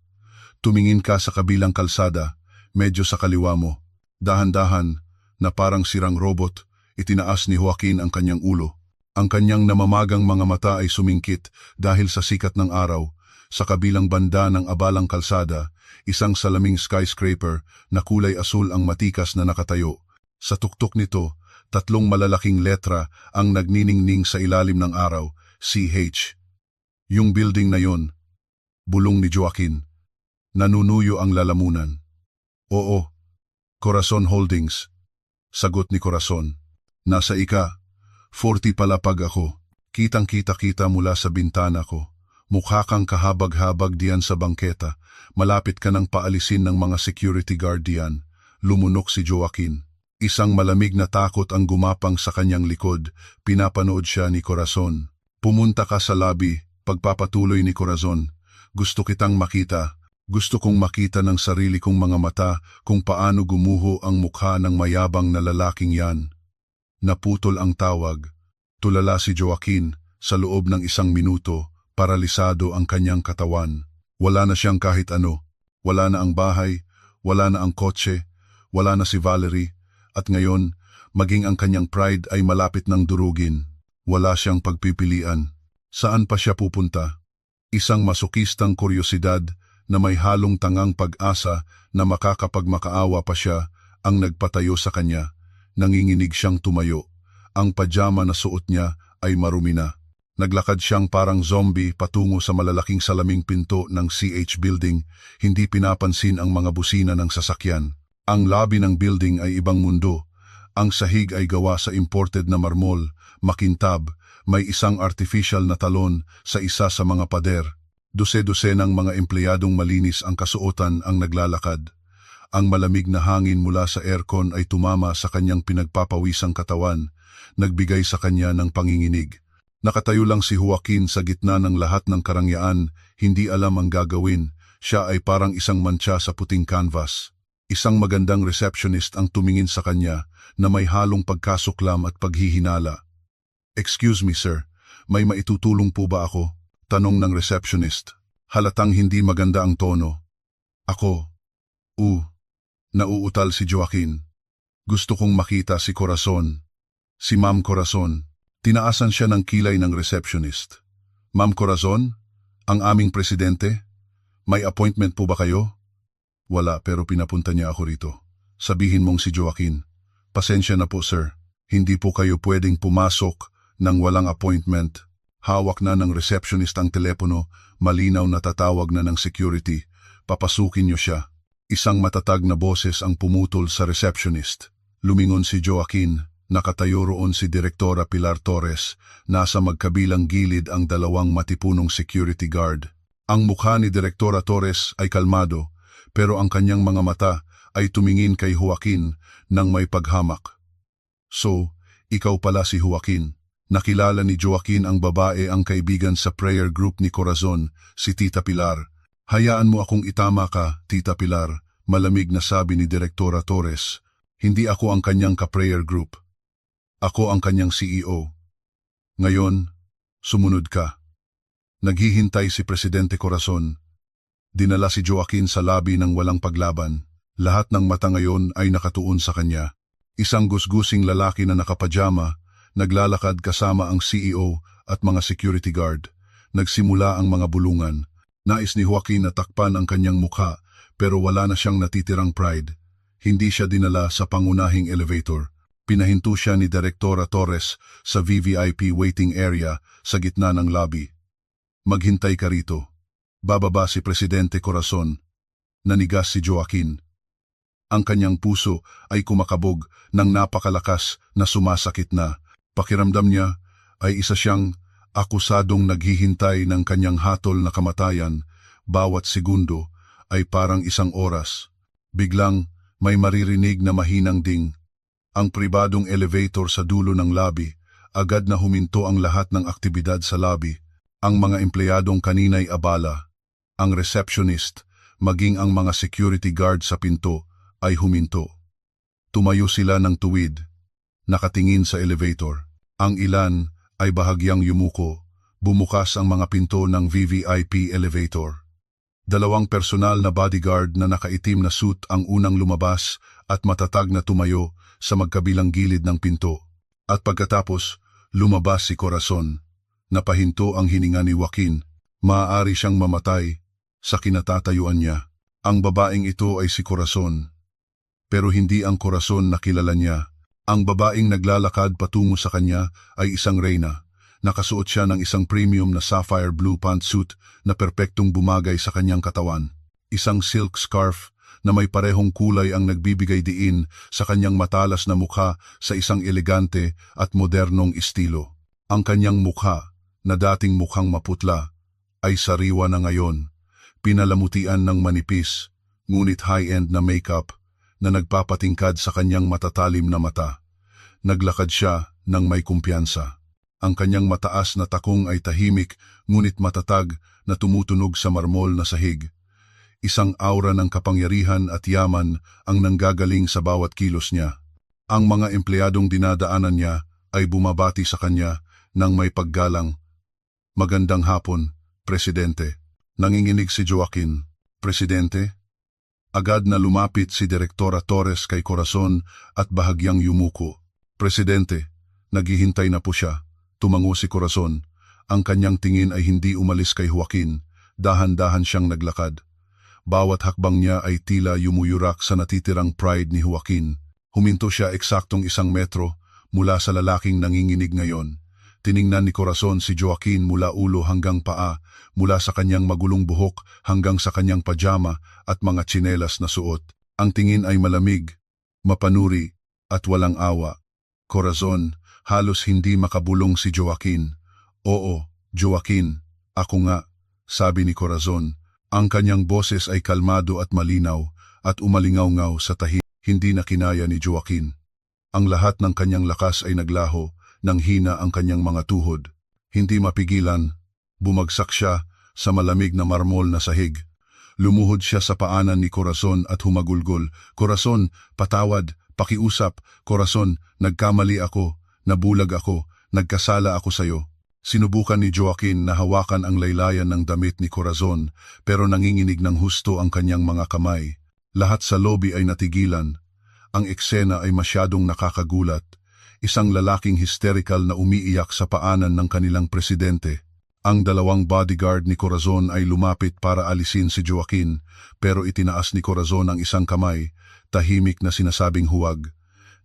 Tumingin ka sa kabilang kalsada, medyo sa kaliwa mo. Dahan-dahan, na parang sirang robot, itinaas ni Joaquin ang kanyang ulo. Ang kanyang namamagang mga mata ay sumingkit dahil sa sikat ng araw. Sa kabilang banda ng abalang kalsada, isang salaming skyscraper na kulay asul ang matikas na nakatayo. Sa tuktok nito, 3 malalaking letra ang nagniningning sa ilalim ng araw, CH. Yung building na yon, bulong ni Joaquin. Nanunuyo ang lalamunan. Oo, Corazon Holdings, sagot ni Corazon. Nasa ika-40 palapag ako. Kitang-kita mula sa bintana ko. Mukha kang kahabag-habag diyan sa bangketa, malapit ka nang paalisin ng mga security guard diyan, lumunok si Joaquin. Isang malamig na takot ang gumapang sa kanyang likod, pinapanood siya ni Corazon. Pumunta ka sa lobby, pagpapatuloy ni Corazon. Gusto kitang makita, gusto kong makita ng sarili kong mga mata kung paano gumuho ang mukha ng mayabang na lalaking yan. Naputol ang tawag. Tulala si Joaquin sa loob ng 1 minuto. Paralisado ang kanyang katawan. Wala na siyang kahit ano. Wala na ang bahay, wala na ang kotse, wala na si Valerie, at ngayon, maging ang kanyang pride ay malapit ng durugin. Wala siyang pagpipilian. Saan pa siya pupunta? Isang masokistang kuryosidad na may halong tangang pag-asa na makakapagmakaawa pa siya ang nagpatayo sa kanya. Nanginginig siyang tumayo. Ang pajama na suot niya ay marumi na. Naglakad siyang parang zombie patungo sa malalaking salaming pinto ng CH building, hindi pinapansin ang mga busina ng sasakyan. Ang lobby ng building ay ibang mundo. Ang sahig ay gawa sa imported na marmol, makintab, may isang artificial na talon sa isa sa mga pader. Dose-dose ng mga empleyadong malinis ang kasuotan ang naglalakad. Ang malamig na hangin mula sa aircon ay tumama sa kanyang pinagpapawisang katawan, nagbigay sa kanya ng panginginig. Nakatayo lang si Joaquin sa gitna ng lahat ng karangyaan, hindi alam ang gagawin. Siya ay parang isang mantsa sa puting canvas. Isang magandang receptionist ang tumingin sa kanya na may halong pagkasuklam at paghihinala. "Excuse me sir, may maitutulong po ba ako?" Tanong ng receptionist. Halatang hindi maganda ang tono. "Ako." Nauutal si Joaquin. "Gusto kong makita si Corazon." Si Ma'am Corazon. Tinaasan siya ng kilay ng receptionist. "Ma'am Corazon, ang aming presidente? May appointment po ba kayo?" "Wala, pero pinapunta niya ako rito." "Sabihin mong si Joaquin." "Pasensya na po sir, hindi po kayo pwedeng pumasok ng walang appointment." Hawak na ng receptionist ang telepono, malinaw na tatawag na ng security. "Papasukin niyo siya." Isang matatag na boses ang pumutol sa receptionist. Lumingon si Joaquin. Nakatayo roon si Direktora Pilar Torres, nasa magkabilang gilid ang dalawang matipunong security guard. Ang mukha ni Direktora Torres ay kalmado, pero ang kanyang mga mata ay tumingin kay Joaquin nang may paghamak. "So, ikaw pala si Joaquin." Nakilala ni Joaquin ang babae ang kaibigan sa prayer group ni Corazon, si Tita Pilar. "Hayaan mo akong itama ka, Tita Pilar," malamig na sabi ni Direktora Torres. "Hindi ako ang kanyang ka-prayer group. Ako ang kanyang CEO. Ngayon, sumunod ka." Naghihintay si Presidente Corazon. Dinala si Joaquin sa lobby ng walang paglaban. Lahat ng mata ngayon ay nakatuon sa kanya. Isang gusgusing lalaki na nakapajama, naglalakad kasama ang CEO at mga security guard. Nagsimula ang mga bulungan. Nais ni Joaquin na takpan ang kanyang mukha, pero wala na siyang natitirang pride. Hindi siya dinala sa pangunahing elevator. Pinahinto siya ni Direktora Torres sa VVIP waiting area sa gitna ng lobby. "Maghintay ka rito." Bababa si Presidente Corazon. Nanigas si Joaquin. Ang kanyang puso ay kumakabog ng napakalakas na sumasakit na. Pakiramdam niya ay isa siyang akusadong naghihintay ng kanyang hatol na kamatayan. Bawat segundo ay parang isang oras. Biglang may maririnig na mahinang ding. Ang pribadong elevator sa dulo ng lobby, agad na huminto ang lahat ng aktibidad sa lobby. Ang mga empleyadong kanina'y abala. Ang receptionist, maging ang mga security guard sa pinto, ay huminto. Tumayo sila ng tuwid, nakatingin sa elevator. Ang ilan ay bahagyang yumuko, bumukas ang mga pinto ng VVIP elevator. Dalawang personal na bodyguard na nakaitim na suit ang unang lumabas at matatag na tumayo sa magkabilang gilid ng pinto. At pagkatapos, lumabas si Corazon. Napahinto ang hininga ni Joaquin. Maaari siyang mamatay sa kinatatayuan niya. Ang babaeng ito ay si Corazon. Pero hindi ang Corazon na kilala niya. Ang babaeng naglalakad patungo sa kanya ay isang reyna. Nakasuot siya ng isang premium na sapphire blue pantsuit na perpektong bumagay sa kanyang katawan. Isang silk scarf na may parehong kulay ang nagbibigay diin sa kanyang matalas na mukha sa isang elegante at modernong estilo. Ang kanyang mukha, na dating mukhang maputla, ay sariwa na ngayon, pinalamutian ng manipis, ngunit high-end na makeup na nagpapatingkad sa kanyang matatalim na mata. Naglakad siya ng may kumpiyansa. Ang kanyang mataas na takong ay tahimik ngunit matatag na tumutunog sa marmol na sahig. Isang aura ng kapangyarihan at yaman ang nanggagaling sa bawat kilos niya. Ang mga empleyadong dinadaanan niya ay bumabati sa kanya ng may paggalang. "Magandang hapon, Presidente." Nanginginig si Joaquin. "Presidente?" Agad na lumapit si Direktora Torres kay Corazon at bahagyang yumuko. "Presidente." Naghihintay na po siya. Tumango si Corazon. Ang kanyang tingin ay hindi umalis kay Joaquin. Dahan-dahan siyang naglakad. Bawat hakbang niya ay tila yumuyurak sa natitirang pride ni Joaquin. Huminto siya eksaktong 1 metro mula sa lalaking nanginginig ngayon. Tiningnan ni Corazon si Joaquin mula ulo hanggang paa, mula sa kanyang magulong buhok hanggang sa kanyang pajama at mga tsinelas na suot. Ang tingin ay malamig, mapanuri, at walang awa. Corazon, halos hindi makabulong si Joaquin. Oo, Joaquin, ako nga, sabi ni Corazon. Ang kanyang boses ay kalmado at malinaw at umalingaw-ngaw sa tahimik. Hindi na kinaya ni Joaquin. Ang lahat ng kanyang lakas ay naglaho, nang hina ang kanyang mga tuhod. Hindi mapigilan, bumagsak siya sa malamig na marmol na sahig. Lumuhod siya sa paanan ni Corazon at humagulgol. Corazon, patawad, pakiusap. Corazon, nagkamali ako, nabulag ako, nagkasala ako sayo. Sinubukan ni Joaquin na hawakan ang laylayan ng damit ni Corazon, pero nanginginig ng husto ang kanyang mga kamay. Lahat sa lobby ay natigilan. Ang eksena ay masyadong nakakagulat. Isang lalaking hysterical na umiiyak sa paanan ng kanilang presidente. Ang dalawang bodyguard ni Corazon ay lumapit para alisin si Joaquin, pero itinaas ni Corazon ang isang kamay, tahimik na sinasabing huwag.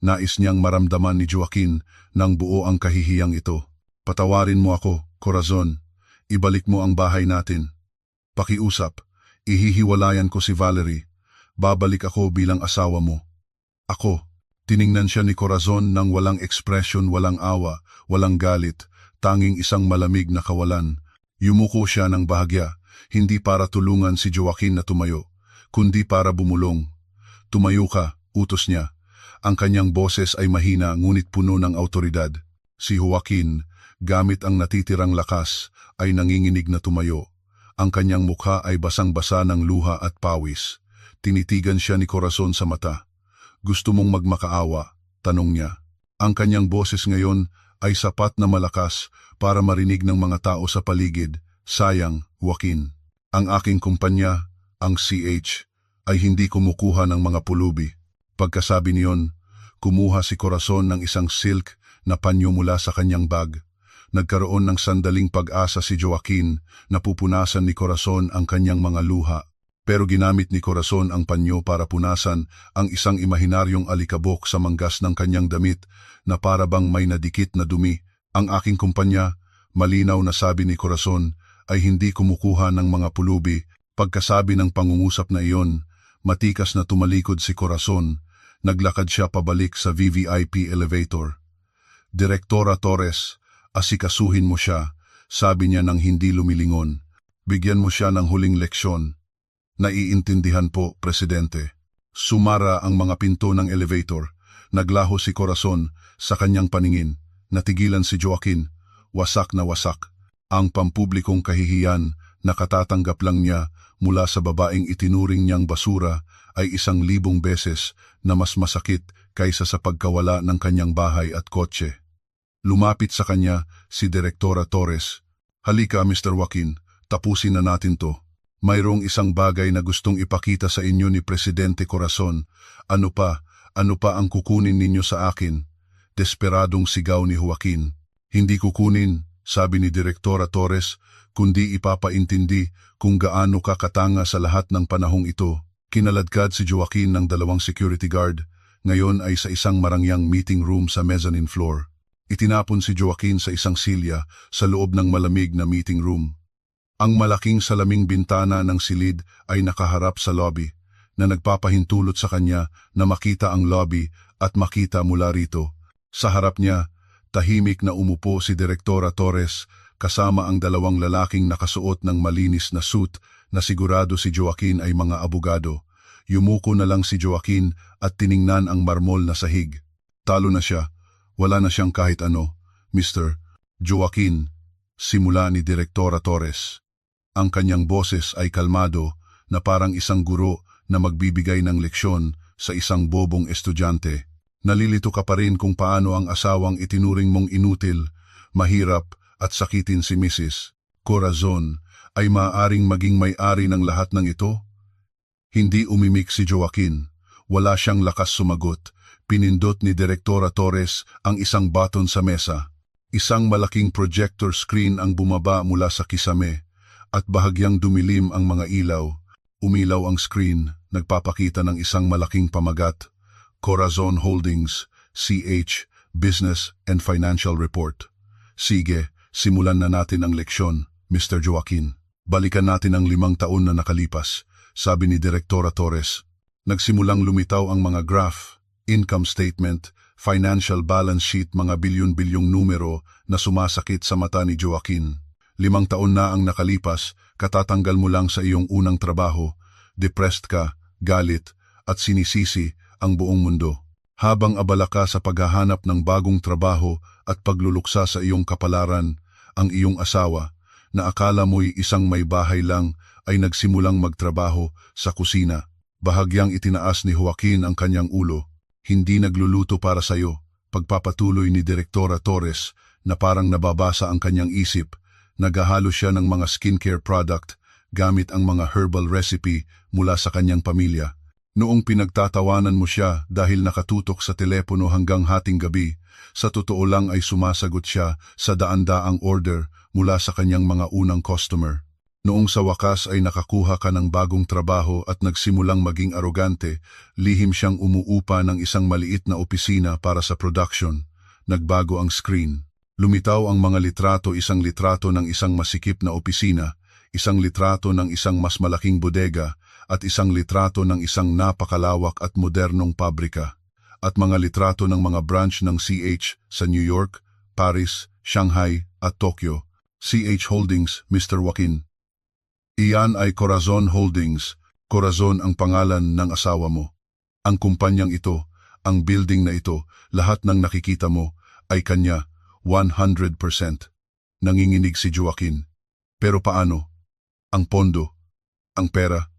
Nais niyang maramdaman ni Joaquin nang buo ang kahihiyang ito. Patawarin mo ako, Corazon. Ibalik mo ang bahay natin. Pakiusap, ihihiwalayan ko si Valerie. Babalik ako bilang asawa mo. Ako. Tiningnan siya ni Corazon nang walang ekspresyon, walang awa, walang galit, tanging isang malamig na kawalan. Yumuko siya ng bahagya, hindi para tulungan si Joaquin na tumayo, kundi para bumulong. Tumayo ka, utos niya. Ang kanyang boses ay mahina ngunit puno ng autoridad. Si Joaquin, gamit ang natitirang lakas, ay nanginginig na tumayo. Ang kanyang mukha ay basang-basa ng luha at pawis. Tinitigan siya ni Corazon sa mata. Gusto mong magmakaawa? Tanong niya. Ang kanyang boses ngayon ay sapat na malakas para marinig ng mga tao sa paligid. Sayang, Joaquin. Ang aking kumpanya, ang CH, ay hindi kumukuha ng mga pulubi. Pagkasabi niyon, kumuha si Corazon ng isang silk na panyo mula sa kanyang bag. Nagkaroon ng sandaling pag-asa si Joaquin na pupunasan ni Corazon ang kanyang mga luha. Pero ginamit ni Corazon ang panyo para punasan ang isang imahinaryong alikabok sa manggas ng kanyang damit na para bang may nadikit na dumi. Ang aking kumpanya, malinaw na sabi ni Corazon, ay hindi kumukuha ng mga pulubi. Pagkasabi ng pangungusap na iyon, matikas na tumalikod si Corazon. Naglakad siya pabalik sa VVIP elevator. Direktora Torres, asikasuhin mo siya, sabi niya nang hindi lumilingon. Bigyan mo siya ng huling leksyon. Naiintindihan po, Presidente. Sumara ang mga pinto ng elevator. Naglaho si Corazon sa kanyang paningin. Natigilan si Joaquin. Wasak na wasak. Ang pampublikong kahihiyan na katatanggap lang niya mula sa babaeng itinuring niyang basura ay 1,000 beses na mas masakit kaysa sa pagkawala ng kanyang bahay at kotse. Lumapit sa kanya si Direktora Torres. Halika, Mr. Joaquin. Tapusin na natin to. Mayroong isang bagay na gustong ipakita sa inyo ni Presidente Corazon. Ano pa ang kukunin ninyo sa akin? Desperadong sigaw ni Joaquin. Hindi kukunin, sabi ni Direktora Torres, kundi ipapaintindi kung gaano ka katanga sa lahat ng panahong ito. Kinaladkad si Joaquin ng 2 security guard. Ngayon ay sa isang marangyang meeting room sa mezzanine floor. Itinapon si Joaquin sa isang silya sa loob ng malamig na meeting room. Ang malaking salaming bintana ng silid ay nakaharap sa lobby, na nagpapahintulot sa kanya na makita ang lobby at makita mula rito. Sa harap niya, tahimik na umupo si Direktora Torres kasama ang 2 lalaking nakasuot ng malinis na suit na sigurado si Joaquin ay mga abogado. Yumuko na lang si Joaquin at tiningnan ang marmol na sahig. Talo na siya. Wala na siyang kahit ano. Mr. Joaquin, simula ni Direktora Torres. Ang kanyang boses ay kalmado na parang isang guro na magbibigay ng leksyon sa isang bobong estudyante. Nalilito ka pa rin kung paano ang asawang itinuring mong inutil, mahirap at sakitin si Mrs. Corazon ay maaaring maging may-ari ng lahat ng ito? Hindi umimik si Joaquin. Wala siyang lakas sumagot. Pinindot ni Direktora Torres ang isang button sa mesa. Isang malaking projector screen ang bumaba mula sa kisame. At bahagyang dumilim ang mga ilaw. Umilaw ang screen, nagpapakita ng isang malaking pamagat. Corazon Holdings, CH, Business and Financial Report. Sige, simulan na natin ang leksyon, Mr. Joaquin. Balikan natin ang 5 taon na nakalipas, sabi ni Direktora Torres. Nagsimulang lumitaw ang mga graph, income statement, financial balance sheet, mga bilyon-bilyong numero na sumasakit sa mata ni Joaquin. 5 taon na ang nakalipas, katatanggal mo lang sa iyong unang trabaho, depressed ka, galit, at sinisisi ang buong mundo. Habang abala ka sa paghahanap ng bagong trabaho at pagluluksa sa iyong kapalaran, ang iyong asawa, na akala mo'y isang may bahay lang, ay nagsimulang magtrabaho sa kusina. Bahagyang itinaas ni Joaquin ang kanyang ulo. Hindi nagluluto para sayo, pagpapatuloy ni Direktora Torres na parang nababasa ang kanyang isip. Naghahalo siya ng mga skincare product gamit ang mga herbal recipe mula sa kanyang pamilya. Noong pinagtatawanan mo siya dahil nakatutok sa telepono hanggang hating gabi, sa totoo lang ay sumasagot siya sa daan-daang order mula sa kanyang mga unang customer. Noong sa wakas ay nakakuha ka ng bagong trabaho at nagsimulang maging arogante, lihim siyang umuupa ng isang maliit na opisina para sa production. Nagbago ang screen. Lumitaw ang mga litrato, isang litrato ng isang masikip na opisina, isang litrato ng isang mas malaking bodega, at isang litrato ng isang napakalawak at modernong pabrika, at mga litrato ng mga branch ng CH sa New York, Paris, Shanghai, at Tokyo. CH Holdings, Mr. Joaquin. Iyan ay Corazon Holdings. Corazon ang pangalan ng asawa mo. Ang kumpanyang ito, ang building na ito, lahat ng nakikita mo, ay kanya, 100%. Nanginginig si Joaquin. Pero paano? Ang pondo? Ang pera?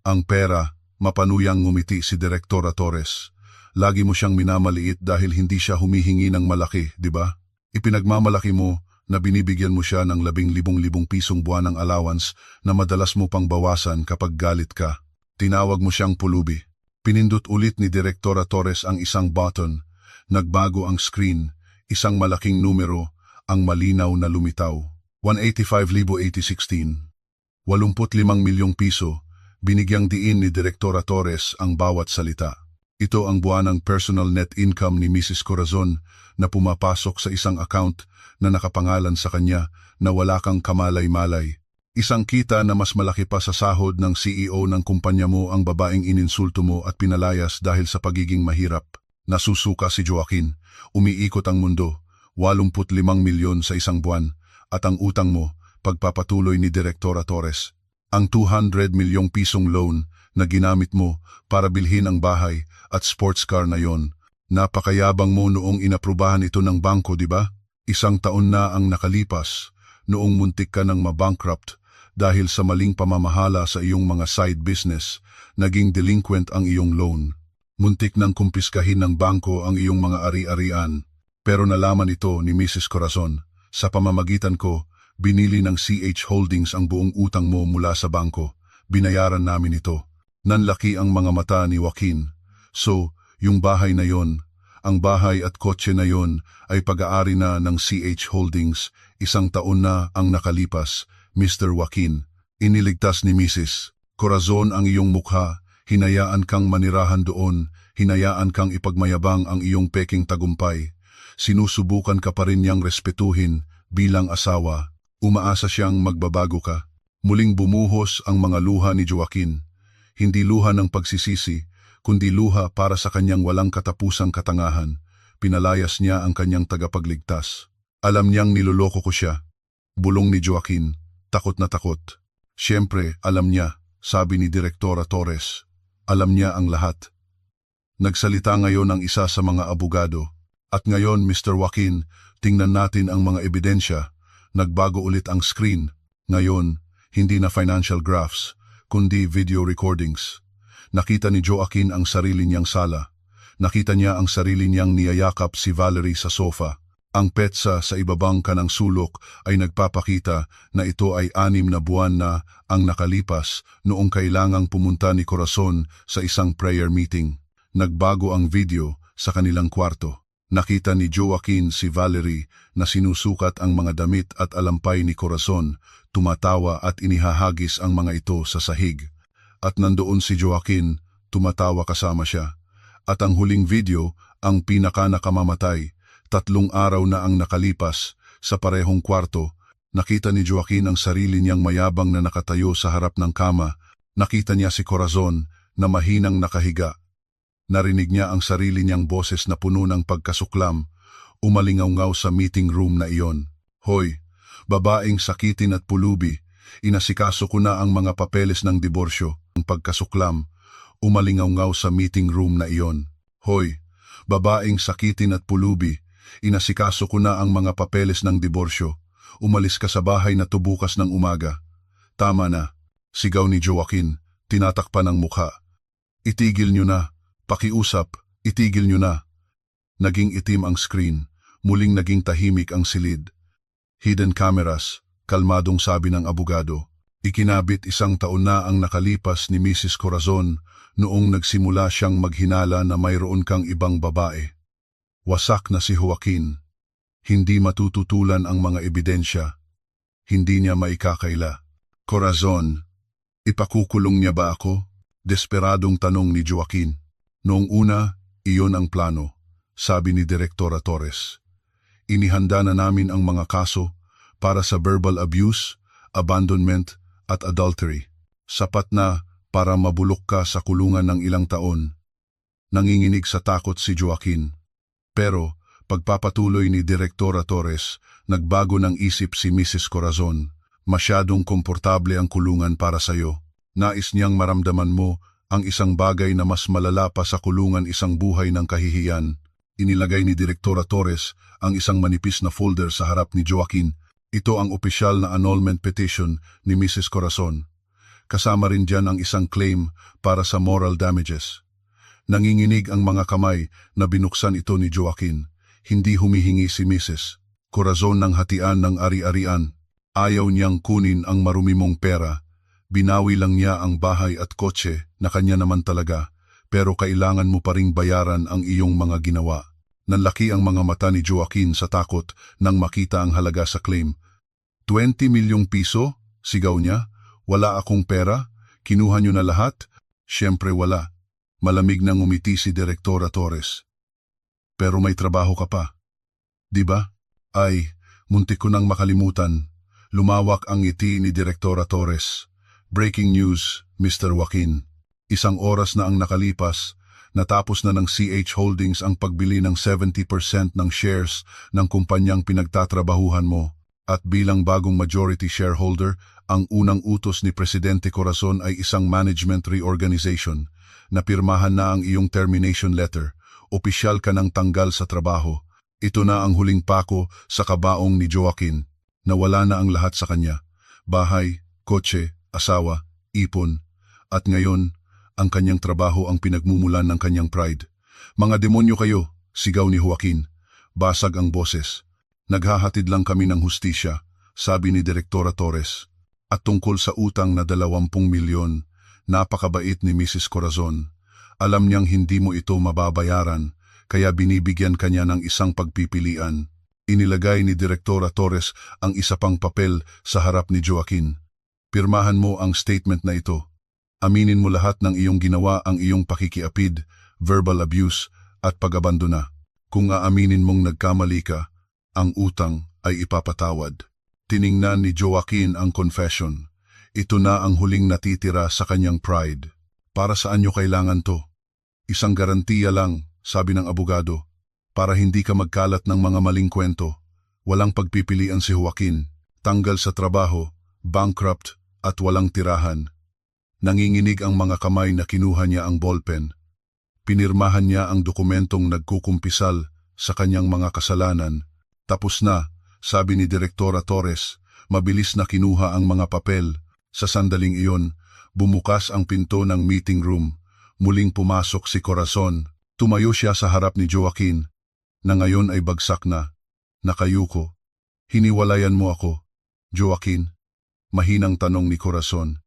Ang pera, mapanuyang ngumiti si Direktora Torres. Lagi mo siyang minamaliit dahil hindi siya humihingi ng malaki, di ba? Ipinagmamalaki mo na binibigyan mo siya ng 10,000 pisong buwan ng allowance na madalas mo pang bawasan kapag galit ka. Tinawag mo siyang pulubi. Pinindot ulit ni Direktora Torres ang isang button. Nagbago ang screen, isang malaking numero, ang malinaw na lumitaw. 185,080.16. 85 milyong piso. Binigyang diin ni Direktora Torres ang bawat salita. Ito ang buwanang personal net income ni Mrs. Corazon na pumapasok sa isang account na nakapangalan sa kanya na wala kang kamalay-malay. Isang kita na mas malaki pa sa sahod ng CEO ng kumpanya mo, ang babaeng ininsulto mo at pinalayas dahil sa pagiging mahirap. Nasusuka si Joaquin. Umiikot ang mundo. 85 milyon sa isang buwan. At ang utang mo, pagpapatuloy ni Direktora Torres. Ang 200 milyong pisong loan na ginamit mo para bilhin ang bahay at sports car na yon. Napakayabang mo noong inaprubahan ito ng bangko, di ba? 1 taon na ang nakalipas, noong muntik ka ng mabankrupt dahil sa maling pamamahala sa iyong mga side business, naging delinquent ang iyong loan. Muntik nang kumpiskahin ng bangko ang iyong mga ari-arian. Pero nalaman ito ni Mrs. Corazon. Sa pamamagitan ko, binili ng CH Holdings ang buong utang mo mula sa bangko. Binayaran namin ito. Nanlaki ang mga mata ni Joaquin. So, yung bahay na yon, ang bahay at kotse na yon ay pag-aari na ng CH Holdings. 1 taon na ang nakalipas, Mr. Joaquin. Iniligtas ni Mrs. Corazon ang iyong mukha. Hinayaan kang manirahan doon. Hinayaan kang ipagmayabang ang iyong peking tagumpay. Sinusubukan ka pa rin niyang respetuhin bilang asawa. Umaasa siyang magbabago ka. Muling bumuhos ang mga luha ni Joaquin. Hindi luha ng pagsisisi, kundi luha para sa kanyang walang katapusang katangahan. Pinalayas niya ang kanyang tagapagligtas. Alam niyang niloloko ko siya. Bulong ni Joaquin, takot na takot. Siyempre, alam niya, sabi ni Direktora Torres. Alam niya ang lahat. Nagsalita ngayon ang isa sa mga abogado. At ngayon, Mr. Joaquin, tingnan natin ang mga ebidensya. Nagbago ulit ang screen. Ngayon, hindi na financial graphs, kundi video recordings. Nakita ni Joaquin ang sarili niyang sala. Nakita niya ang sarili niyang niyayakap si Valerie sa sofa. Ang petsa sa ibabang kanang sulok ay nagpapakita na ito ay 6 na buwan na ang nakalipas noong kailangang pumunta ni Corazon sa isang prayer meeting. Nagbago ang video sa kanilang kwarto. Nakita ni Joaquin si Valerie na sinusukat ang mga damit at alampay ni Corazon, tumatawa at inihahagis ang mga ito sa sahig. At nandoon si Joaquin, tumatawa kasama siya. At ang huling video, ang pinaka nakamamatay, 3 araw na ang nakalipas, sa parehong kwarto, nakita ni Joaquin ang sarili niyang mayabang na nakatayo sa harap ng kama. Nakita niya si Corazon na mahinang nakahiga. Narinig niya ang sarili niyang boses na puno ng pagkasuklam, umalingaw-ngaw sa meeting room na iyon. Hoy, babaeng sakitin at pulubi, inasikaso ko na ang mga papeles ng diborsyo. Ang pagkasuklam, umalingaw-ngaw sa meeting room na iyon. Hoy, babaeng sakitin at pulubi, inasikaso ko na ang mga papeles ng diborsyo. Umalis ka sa bahay na to bukas ng umaga. Tama na, sigaw ni Joaquin, tinatakpan ang mukha. Itigil nyo na, pakiusap, itigil nyo na. Naging itim ang screen, muling naging tahimik ang silid. Hidden cameras, kalmadong sabi ng abogado. Ikinabit 1 taon na ang nakalipas ni Mrs. Corazon noong nagsimula siyang maghinala na mayroon kang ibang babae. Wasak na si Joaquin. Hindi matututulan ang mga ebidensya. Hindi niya maikakaila. Corazon, ipakukulong niya ba ako? Desperadong tanong ni Joaquin. Noong una, iyon ang plano, sabi ni Direktora Torres. Inihanda na namin ang mga kaso para sa verbal abuse, abandonment at adultery. Sapat na para mabulok ka sa kulungan ng ilang taon. Nanginginig sa takot si Joaquin. Pero pagpapatuloy ni Direktora Torres, nagbago ng isip si Mrs. Corazon. Masyadong komportable ang kulungan para sa'yo. Nais niyang maramdaman mo ang isang bagay na mas malala pa sa kulungan, isang buhay ng kahihiyan. Inilagay ni Direktora Torres ang isang manipis na folder sa harap ni Joaquin. Ito ang opisyal na annulment petition ni Mrs. Corazon. Kasama rin dyan ang isang claim para sa moral damages. Nanginginig ang mga kamay na binuksan ito ni Joaquin. Hindi humihingi si Mrs. Corazon ng hatian ng ari-arian. Ayaw niyang kunin ang marumi mong pera. Binawi lang niya ang bahay at kotse na kanya naman talaga, pero kailangan mo pa ring bayaran ang iyong mga ginawa. Nanlaki ang mga mata ni Joaquin sa takot nang makita ang halaga sa claim. 20 milyong piso? Sigaw niya. Wala akong pera? Kinuha niyo na lahat? Siyempre wala. Malamig nang umiti si Direktora Torres. Pero may trabaho ka pa. Diba? Ay, muntik ko nang makalimutan. Lumawak ang ngiti ni Direktora Torres. Breaking news, Mr. Joaquin. 1 oras na ang nakalipas, natapos na ng CH Holdings ang pagbili ng 70% ng shares ng kumpanyang pinagtatrabahuhan mo. At bilang bagong majority shareholder, ang unang utos ni Presidente Corazon ay isang management reorganization. Napirmahan na ang iyong termination letter. Opisyal ka ng tanggal sa trabaho. Ito na ang huling pako sa kabaong ni Joaquin. Nawala na ang lahat sa kanya. Bahay, kotse, asawa, ipon. At ngayon, ang kanyang trabaho ang pinagmumulan ng kanyang pride. Mga demonyo kayo, sigaw ni Joaquin. Basag ang boses. Naghahatid lang kami ng hustisya, sabi ni Direktora Torres. At tungkol sa utang na 20 milyon, napakabait ni Mrs. Corazon. Alam niyang hindi mo ito mababayaran, kaya binibigyan kanya ng isang pagpipilian. Inilagay ni Direktora Torres ang isa pang papel sa harap ni Joaquin. Pirmahan mo ang statement na ito. Aminin mo lahat ng iyong ginawa, ang iyong pakikiapid, verbal abuse at pag-abandona. Kung aaminin mong nagkamali ka, ang utang ay ipapatawad. Tiningnan ni Joaquin ang confession. Ito na ang huling natitira sa kanyang pride. Para saan nyo kailangan to? Isang garantiya lang, sabi ng abogado, para hindi ka magkalat ng mga maling kwento. Walang pagpipilian si Joaquin, tanggal sa trabaho, bankrupt at walang tirahan. Nanginginig ang mga kamay na kinuha niya ang ballpen. Pinirmahan niya ang dokumentong nagkukumpisal sa kanyang mga kasalanan. Tapos na, sabi ni Direktora Torres, mabilis na kinuha ang mga papel. Sa sandaling iyon, bumukas ang pinto ng meeting room. Muling pumasok si Corazon. Tumayo siya sa harap ni Joaquin, na ngayon ay bagsak na. Nakayuko. Hiniwalayan mo ako, Joaquin? Mahinang tanong ni Corazon.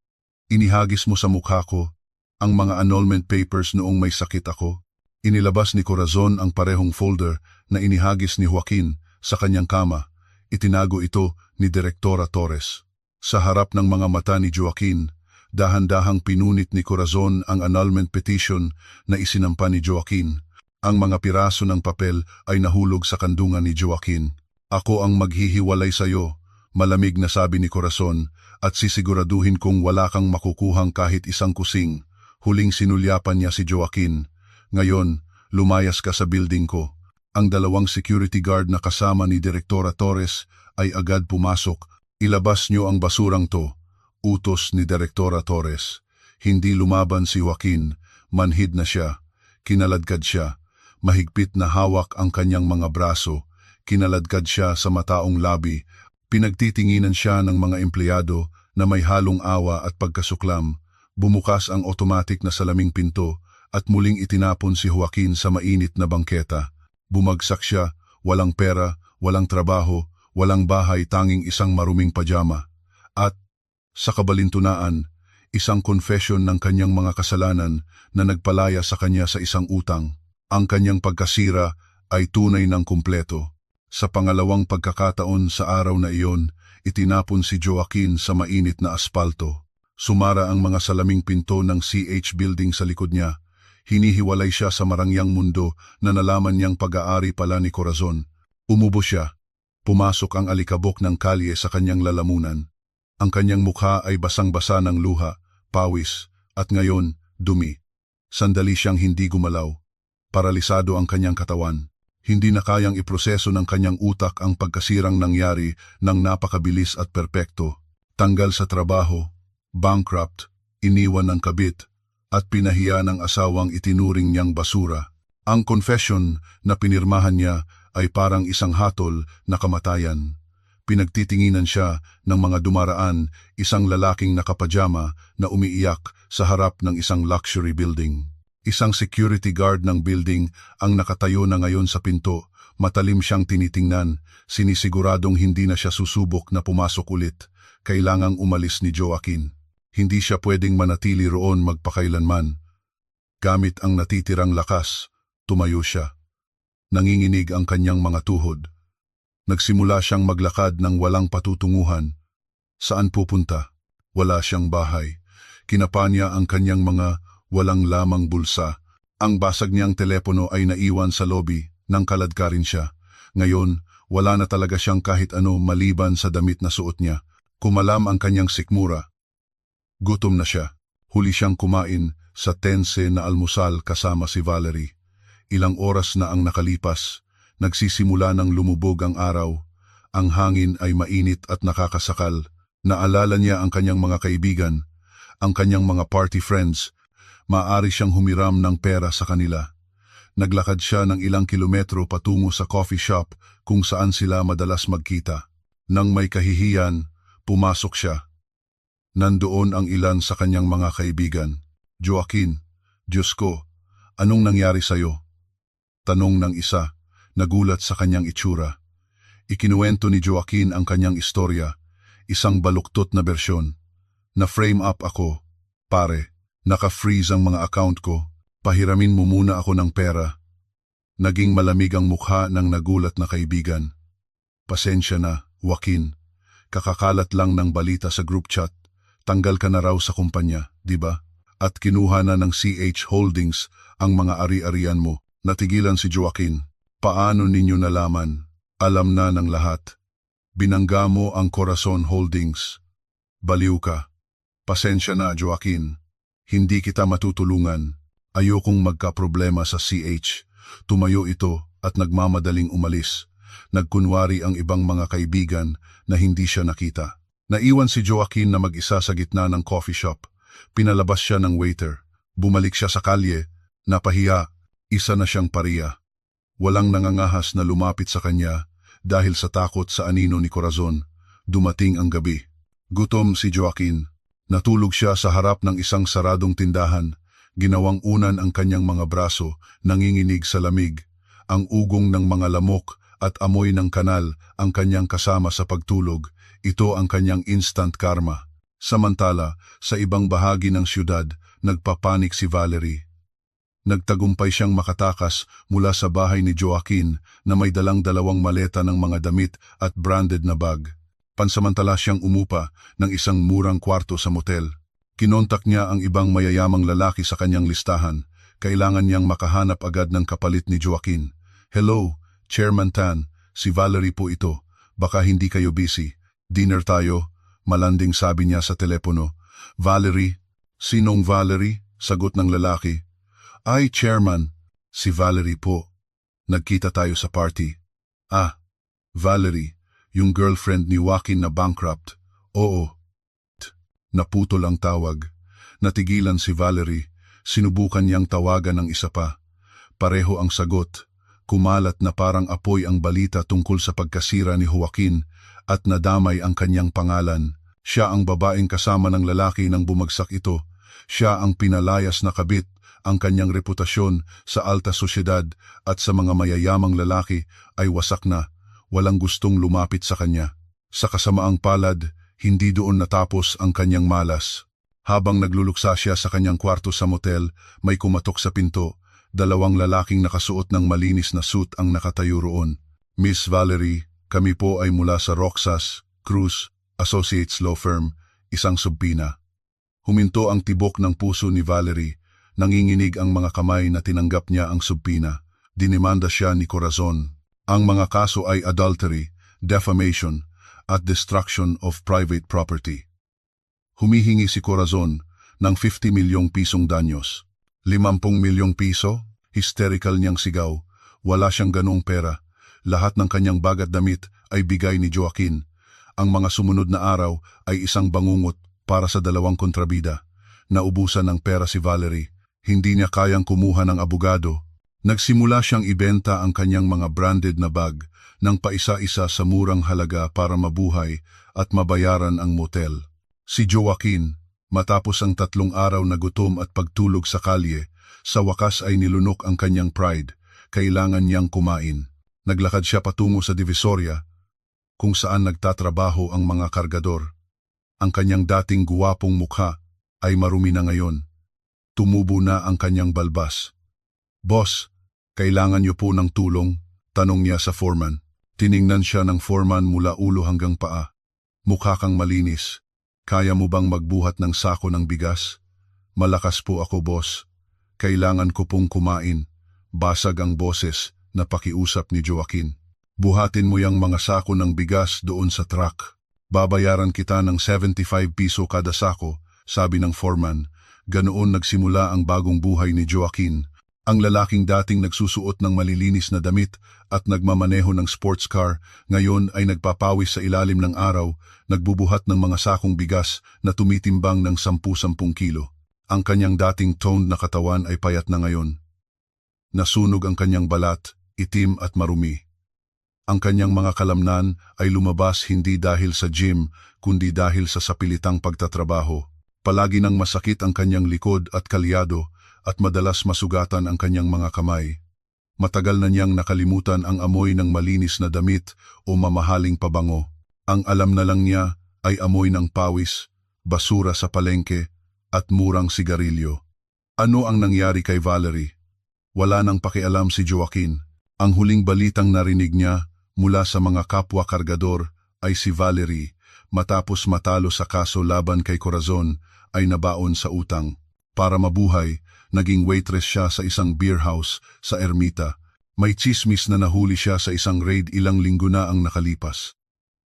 Inihagis mo sa mukha ko ang mga annulment papers noong may sakit ako. Inilabas ni Corazon ang parehong folder na inihagis ni Joaquin sa kanyang kama. Itinago ito ni Direktora Torres. Sa harap ng mga mata ni Joaquin, dahan-dahang pinunit ni Corazon ang annulment petition na isinampa ni Joaquin. Ang mga piraso ng papel ay nahulog sa kandungan ni Joaquin. Ako ang maghihiwalay sa'yo, malamig na sabi ni Corazon, at sisiguraduhin kong wala kang makukuhang kahit isang kusing. Huling sinulyapan niya si Joaquin. Ngayon, lumayas ka sa building ko. Ang dalawang security guard na kasama ni Direktora Torres ay agad pumasok. Ilabas niyo ang basurang to, utos ni Direktora Torres. Hindi lumaban si Joaquin, manhid na siya, kinaladkad siya. Mahigpit na hawak ang kanyang mga braso, kinaladkad siya sa mataong labi, pinagtitinginan siya ng mga empleyado na may halong awa at pagkasuklam, bumukas ang automatic na salaming pinto at muling itinapon si Joaquin sa mainit na bangketa. Bumagsak siya, walang pera, walang trabaho, walang bahay, tanging isang maruming pajama. At, sa kabalintunaan, isang confession ng kanyang mga kasalanan na nagpalaya sa kanya sa isang utang. Ang kanyang pagkasira ay tunay ng kumpleto. Sa pangalawang pagkakataon sa araw na iyon, itinapon si Joaquin sa mainit na aspalto. Sumara ang mga salaming pinto ng CH building sa likod niya. Hinihiwalay siya sa marangyang mundo na nalaman niyang pag-aari pala ni Corazon. Umubo siya. Pumasok ang alikabok ng kalye sa kanyang lalamunan. Ang kanyang mukha ay basang-basa ng luha, pawis, at ngayon, dumi. Sandali siyang hindi gumalaw. Paralisado ang kanyang katawan. Hindi na kayang iproseso ng kanyang utak ang pagkasirang nangyari ng napakabilis at perpekto. Tanggal sa trabaho, bankrupt, iniwan ng kabit, at pinahiya ng asawang itinuring niyang basura. Ang confession na pinirmahan niya ay parang isang hatol na kamatayan. Pinagtitinginan siya ng mga dumaraan, isang lalaking nakapajama na umiiyak sa harap ng isang luxury building. Isang security guard ng building ang nakatayo na ngayon sa pinto, matalim siyang tinitingnan, sinisiguradong hindi na siya susubok na pumasok ulit. Kailangang umalis ni Joaquin. Hindi siya pwedeng manatili roon magpakailanman. Gamit ang natitirang lakas, tumayo siya. Nanginginig ang kanyang mga tuhod. Nagsimula siyang maglakad ng walang patutunguhan. Saan pupunta? Wala siyang bahay. Kinapa niya ang kanyang mga walang lamang bulsa. Ang basag niyang telepono ay naiwan sa lobby nang kaladkarin siya. Ngayon, wala na talaga siyang kahit ano maliban sa damit na suot niya. Kumalam ang kanyang sikmura. Gutom na siya. Huli siyang kumain sa tense na almusal kasama si Valerie. Ilang oras na ang nakalipas. Nagsisimula ng lumubog ang araw. Ang hangin ay mainit at nakakasakal. Naalala niya ang kanyang mga kaibigan, ang kanyang mga party friends. Maaari siyang humiram ng pera sa kanila. Naglakad siya ng ilang kilometro patungo sa coffee shop kung saan sila madalas magkita. Nang may kahihiyan, pumasok siya. Nandoon ang ilan sa kanyang mga kaibigan. Joaquin, Diyos ko, anong nangyari sa'yo? Tanong ng isa, nagulat sa kanyang itsura. Ikinuwento ni Joaquin ang kanyang istorya, isang baluktot na bersyon. Na-frame up ako, pare. Naka-freeze ang mga account ko, pahiramin mo muna ako ng pera. Naging malamig ang mukha ng nagulat na kaibigan. Pasensya na, Joaquin. Kakakalat lang ng balita sa group chat. Tanggal ka na raw sa kumpanya, di ba? At kinuha na ng CH Holdings ang mga ari-arian mo. Natigilan si Joaquin. Paano ninyo nalaman? Alam na ng lahat. Binangga mo ang Corazon Holdings. Baliw ka. Pasensya na, Joaquin. Hindi kita matutulungan. Ayokong magkaproblema sa CH. Tumayo ito at nagmamadaling umalis. Nagkunwari ang ibang mga kaibigan na hindi siya nakita. Naiwan si Joaquin na mag-isa sa gitna ng coffee shop. Pinalabas siya ng waiter. Bumalik siya sa kalye. Napahiya. Isa na siyang pariya. Walang nangangahas na lumapit sa kanya dahil sa takot sa anino ni Corazon. Dumating ang gabi. Gutom si Joaquin. Natulog siya sa harap ng isang saradong tindahan. Ginawang unan ang kanyang mga braso, nanginginig sa lamig. Ang ugong ng mga lamok at amoy ng kanal ang kanyang kasama sa pagtulog. Ito ang kanyang instant karma. Samantala, sa ibang bahagi ng siyudad, nagpapanik si Valerie. Nagtagumpay siyang makatakas mula sa bahay ni Joaquin na may dalang dalawang maleta ng mga damit at branded na bag. Pansamantala siyang umupa ng isang murang kwarto sa motel. Kinontak niya ang ibang mayayamang lalaki sa kanyang listahan. Kailangan niyang makahanap agad ng kapalit ni Joaquin. "Hello, Chairman Tan, si Valerie po ito. Baka hindi kayo busy. Dinner tayo," malanding sabi niya sa telepono. "Valerie?" "Sinong Valerie?" sagot ng lalaki. "Ay, Chairman, si Valerie po. Nagkita tayo sa party." "Ah, Valerie, yung girlfriend ni Joaquin na bankrupt." "Oo." Naputol ang tawag. Natigilan si Valerie. Sinubukan niyang tawagan ng isa pa. Pareho ang sagot. Kumalat na parang apoy ang balita tungkol sa pagkasira ni Joaquin at nadamay ang kanyang pangalan. Siya ang babaeng kasama ng lalaki nang bumagsak ito. Siya ang pinalayas na kabit. Ang kanyang reputasyon sa alta sosyedad at sa mga mayayamang lalaki ay wasak na. Walang gustong lumapit sa kanya. Sa kasamaang palad, hindi doon natapos ang kanyang malas. Habang nagluluksa siya sa kanyang kwarto sa motel, may kumatok sa pinto. 2 lalaking nakasuot ng malinis na suit ang nakatayo roon. "Miss Valerie, kami po ay mula sa Roxas, Cruz, Associates Law Firm, isang subpina." Huminto ang tibok ng puso ni Valerie. Nanginginig ang mga kamay na tinanggap niya ang subpina. Dinimanda siya ni Corazon. Ang mga kaso ay adultery, defamation, at destruction of private property. Humihingi si Corazon ng 50 milyong pisong danyos. 50 milyong piso? Hysterical niyang sigaw. Wala siyang ganong pera. Lahat ng kanyang bagat damit ay bigay ni Joaquin. Ang mga sumunod na araw ay isang bangungot para sa 2 kontrabida. Naubusan ng pera si Valerie. Hindi niya kayang kumuha ng abogado. Nagsimula siyang ibenta ang kanyang mga branded na bag ng paisa-isa sa murang halaga para mabuhay at mabayaran ang motel. Si Joaquin, matapos ang 3 araw na gutom at pagtulog sa kalye, sa wakas ay nilunok ang kanyang pride. Kailangan niyang kumain. Naglakad siya patungo sa Divisoria, kung saan nagtatrabaho ang mga kargador. Ang kanyang dating guwapong mukha ay marumi na ngayon. Tumubo na ang kanyang balbas. "Boss, kailangan niyo po ng tulong?" tanong niya sa foreman. Tiningnan siya ng foreman mula ulo hanggang paa. "Mukha kang malinis. Kaya mo bang magbuhat ng sako ng bigas?" "Malakas po ako, boss. Kailangan ko pong kumain." Basag ang boses na pakiusap ni Joaquin. "Buhatin mo yang mga sako ng bigas doon sa truck. Babayaran kita ng 75 piso kada sako," sabi ng foreman. Ganoon nagsimula ang bagong buhay ni Joaquin. Ang lalaking dating nagsusuot ng malilinis na damit at nagmamaneho ng sports car, ngayon ay nagpapawis sa ilalim ng araw, nagbubuhat ng mga sakong bigas na tumitimbang ng 10-10 kilo. Ang kanyang dating toned na katawan ay payat na ngayon. Nasunog ang kanyang balat, itim at marumi. Ang kanyang mga kalamnan ay lumabas hindi dahil sa gym, kundi dahil sa sapilitang pagtatrabaho. Palagi nang masakit ang kanyang likod at kalyado, at madalas masugatan ang kanyang mga kamay. Matagal na niyang nakalimutan ang amoy ng malinis na damit o mamahaling pabango. Ang alam na lang niya ay amoy ng pawis, basura sa palengke, at murang sigarilyo. Ano ang nangyari kay Valerie? Wala nang pakialam si Joaquin. Ang huling balitang narinig niya mula sa mga kapwa kargador ay si Valerie, matapos matalo sa kaso laban kay Corazon, ay nabaon sa utang. Para mabuhay, naging waitress siya sa isang beer house sa Ermita. May tsismis na nahuli siya sa isang raid ilang linggo na ang nakalipas.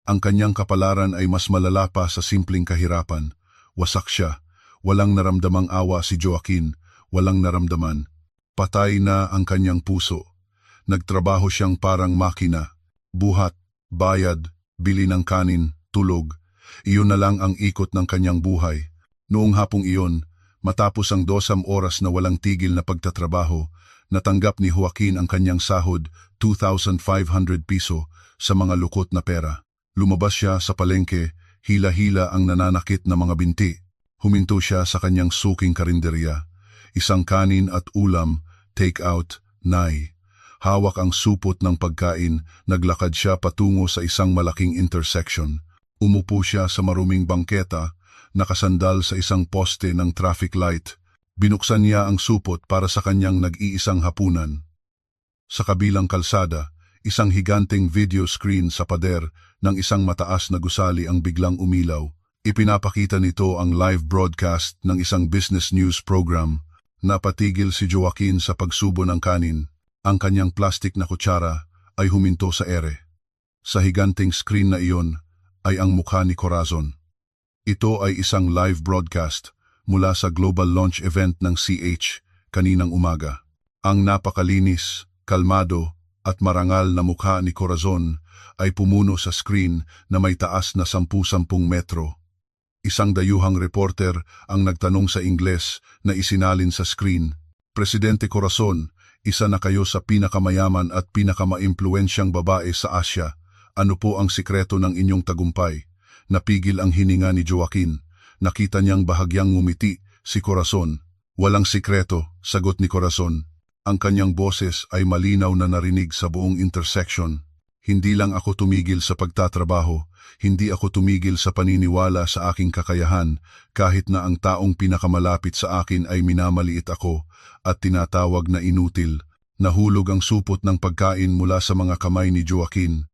Ang kanyang kapalaran ay mas malala pa sa simpleng kahirapan. Wasak siya. Walang naramdamang awa si Joaquin. Walang naramdaman. Patay na ang kanyang puso. Nagtrabaho siyang parang makina. Buhat, bayad, bili ng kanin, tulog. Iyon na lang ang ikot ng kanyang buhay. Noong hapong iyon, matapos ang 2 oras na walang tigil na pagtatrabaho, natanggap ni Joaquin ang kanyang sahod, 2,500 piso, sa mga lukot na pera. Lumabas siya sa palengke, hila-hila ang nananakit na mga binti. Huminto siya sa kanyang suking karinderya. Isang kanin at ulam, take out, nay. Hawak ang supot ng pagkain, naglakad siya patungo sa isang malaking intersection. Umupo siya sa maruming bangketa, nakasandal sa isang poste ng traffic light. Binuksan niya ang supot para sa kanyang nag-iisang hapunan. Sa kabilang kalsada, isang higanteng video screen sa pader ng isang mataas na gusali ang biglang umilaw. Ipinapakita nito ang live broadcast ng isang business news program. Napatigil si Joaquin sa pagsubo ng kanin. Ang kanyang plastic na kutsara ay huminto sa ere. Sa higanting screen na iyon ay ang mukha ni Corazon. Ito ay isang live broadcast mula sa global launch event ng CH kaninang umaga. Ang napakalinis, kalmado at marangal na mukha ni Corazon ay pumuno sa screen na may taas na 10-10 metro. Isang dayuhang reporter ang nagtanong sa Ingles na isinalin sa screen, "Presidente Corazon, isa na kayo sa pinakamayaman at pinakamaimpluwensyang babae sa Asya. Ano po ang sikreto ng inyong tagumpay?" Napigil ang hininga ni Joaquin. Nakita niyang bahagyang ngumiti si Corazon. "Walang sikreto," sagot ni Corazon. Ang kanyang boses ay malinaw na narinig sa buong intersection. "Hindi lang ako tumigil sa pagtatrabaho, hindi ako tumigil sa paniniwala sa aking kakayahan, kahit na ang taong pinakamalapit sa akin ay minamaliit ako at tinatawag na inutil." Nahulog ang supot ng pagkain mula sa mga kamay ni Joaquin.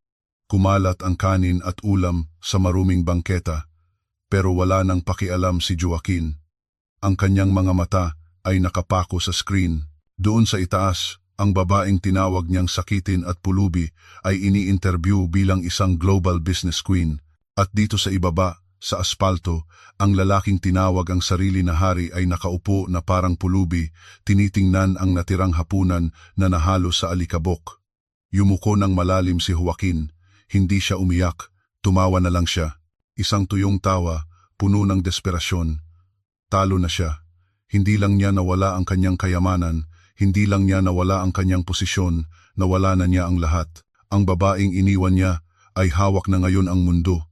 Kumalat ang kanin at ulam sa maruming bangketa, pero wala nang pakialam si Joaquin. Ang kanyang mga mata ay nakapako sa screen. Doon sa itaas, ang babaeng tinawag niyang sakitin at pulubi ay ini-interview bilang isang global business queen. At dito sa ibaba, sa aspalto, ang lalaking tinawag ang sarili na hari ay nakaupo na parang pulubi, tinitingnan ang natirang hapunan na nahalo sa alikabok. Yumuko ng malalim si Joaquin. Hindi siya umiyak, tumawa na lang siya. Isang tuyong tawa, puno ng desperasyon. Talo na siya. Hindi lang niya nawala ang kanyang kayamanan, hindi lang niya nawala ang kanyang posisyon, nawala na niya ang lahat. Ang babaeng iniwan niya ay hawak na ngayon ang mundo.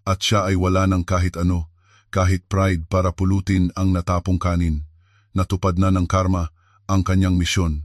At siya ay wala ng kahit ano, kahit pride para pulutin ang natapong kanin. Natupad na ng karma ang kanyang misyon.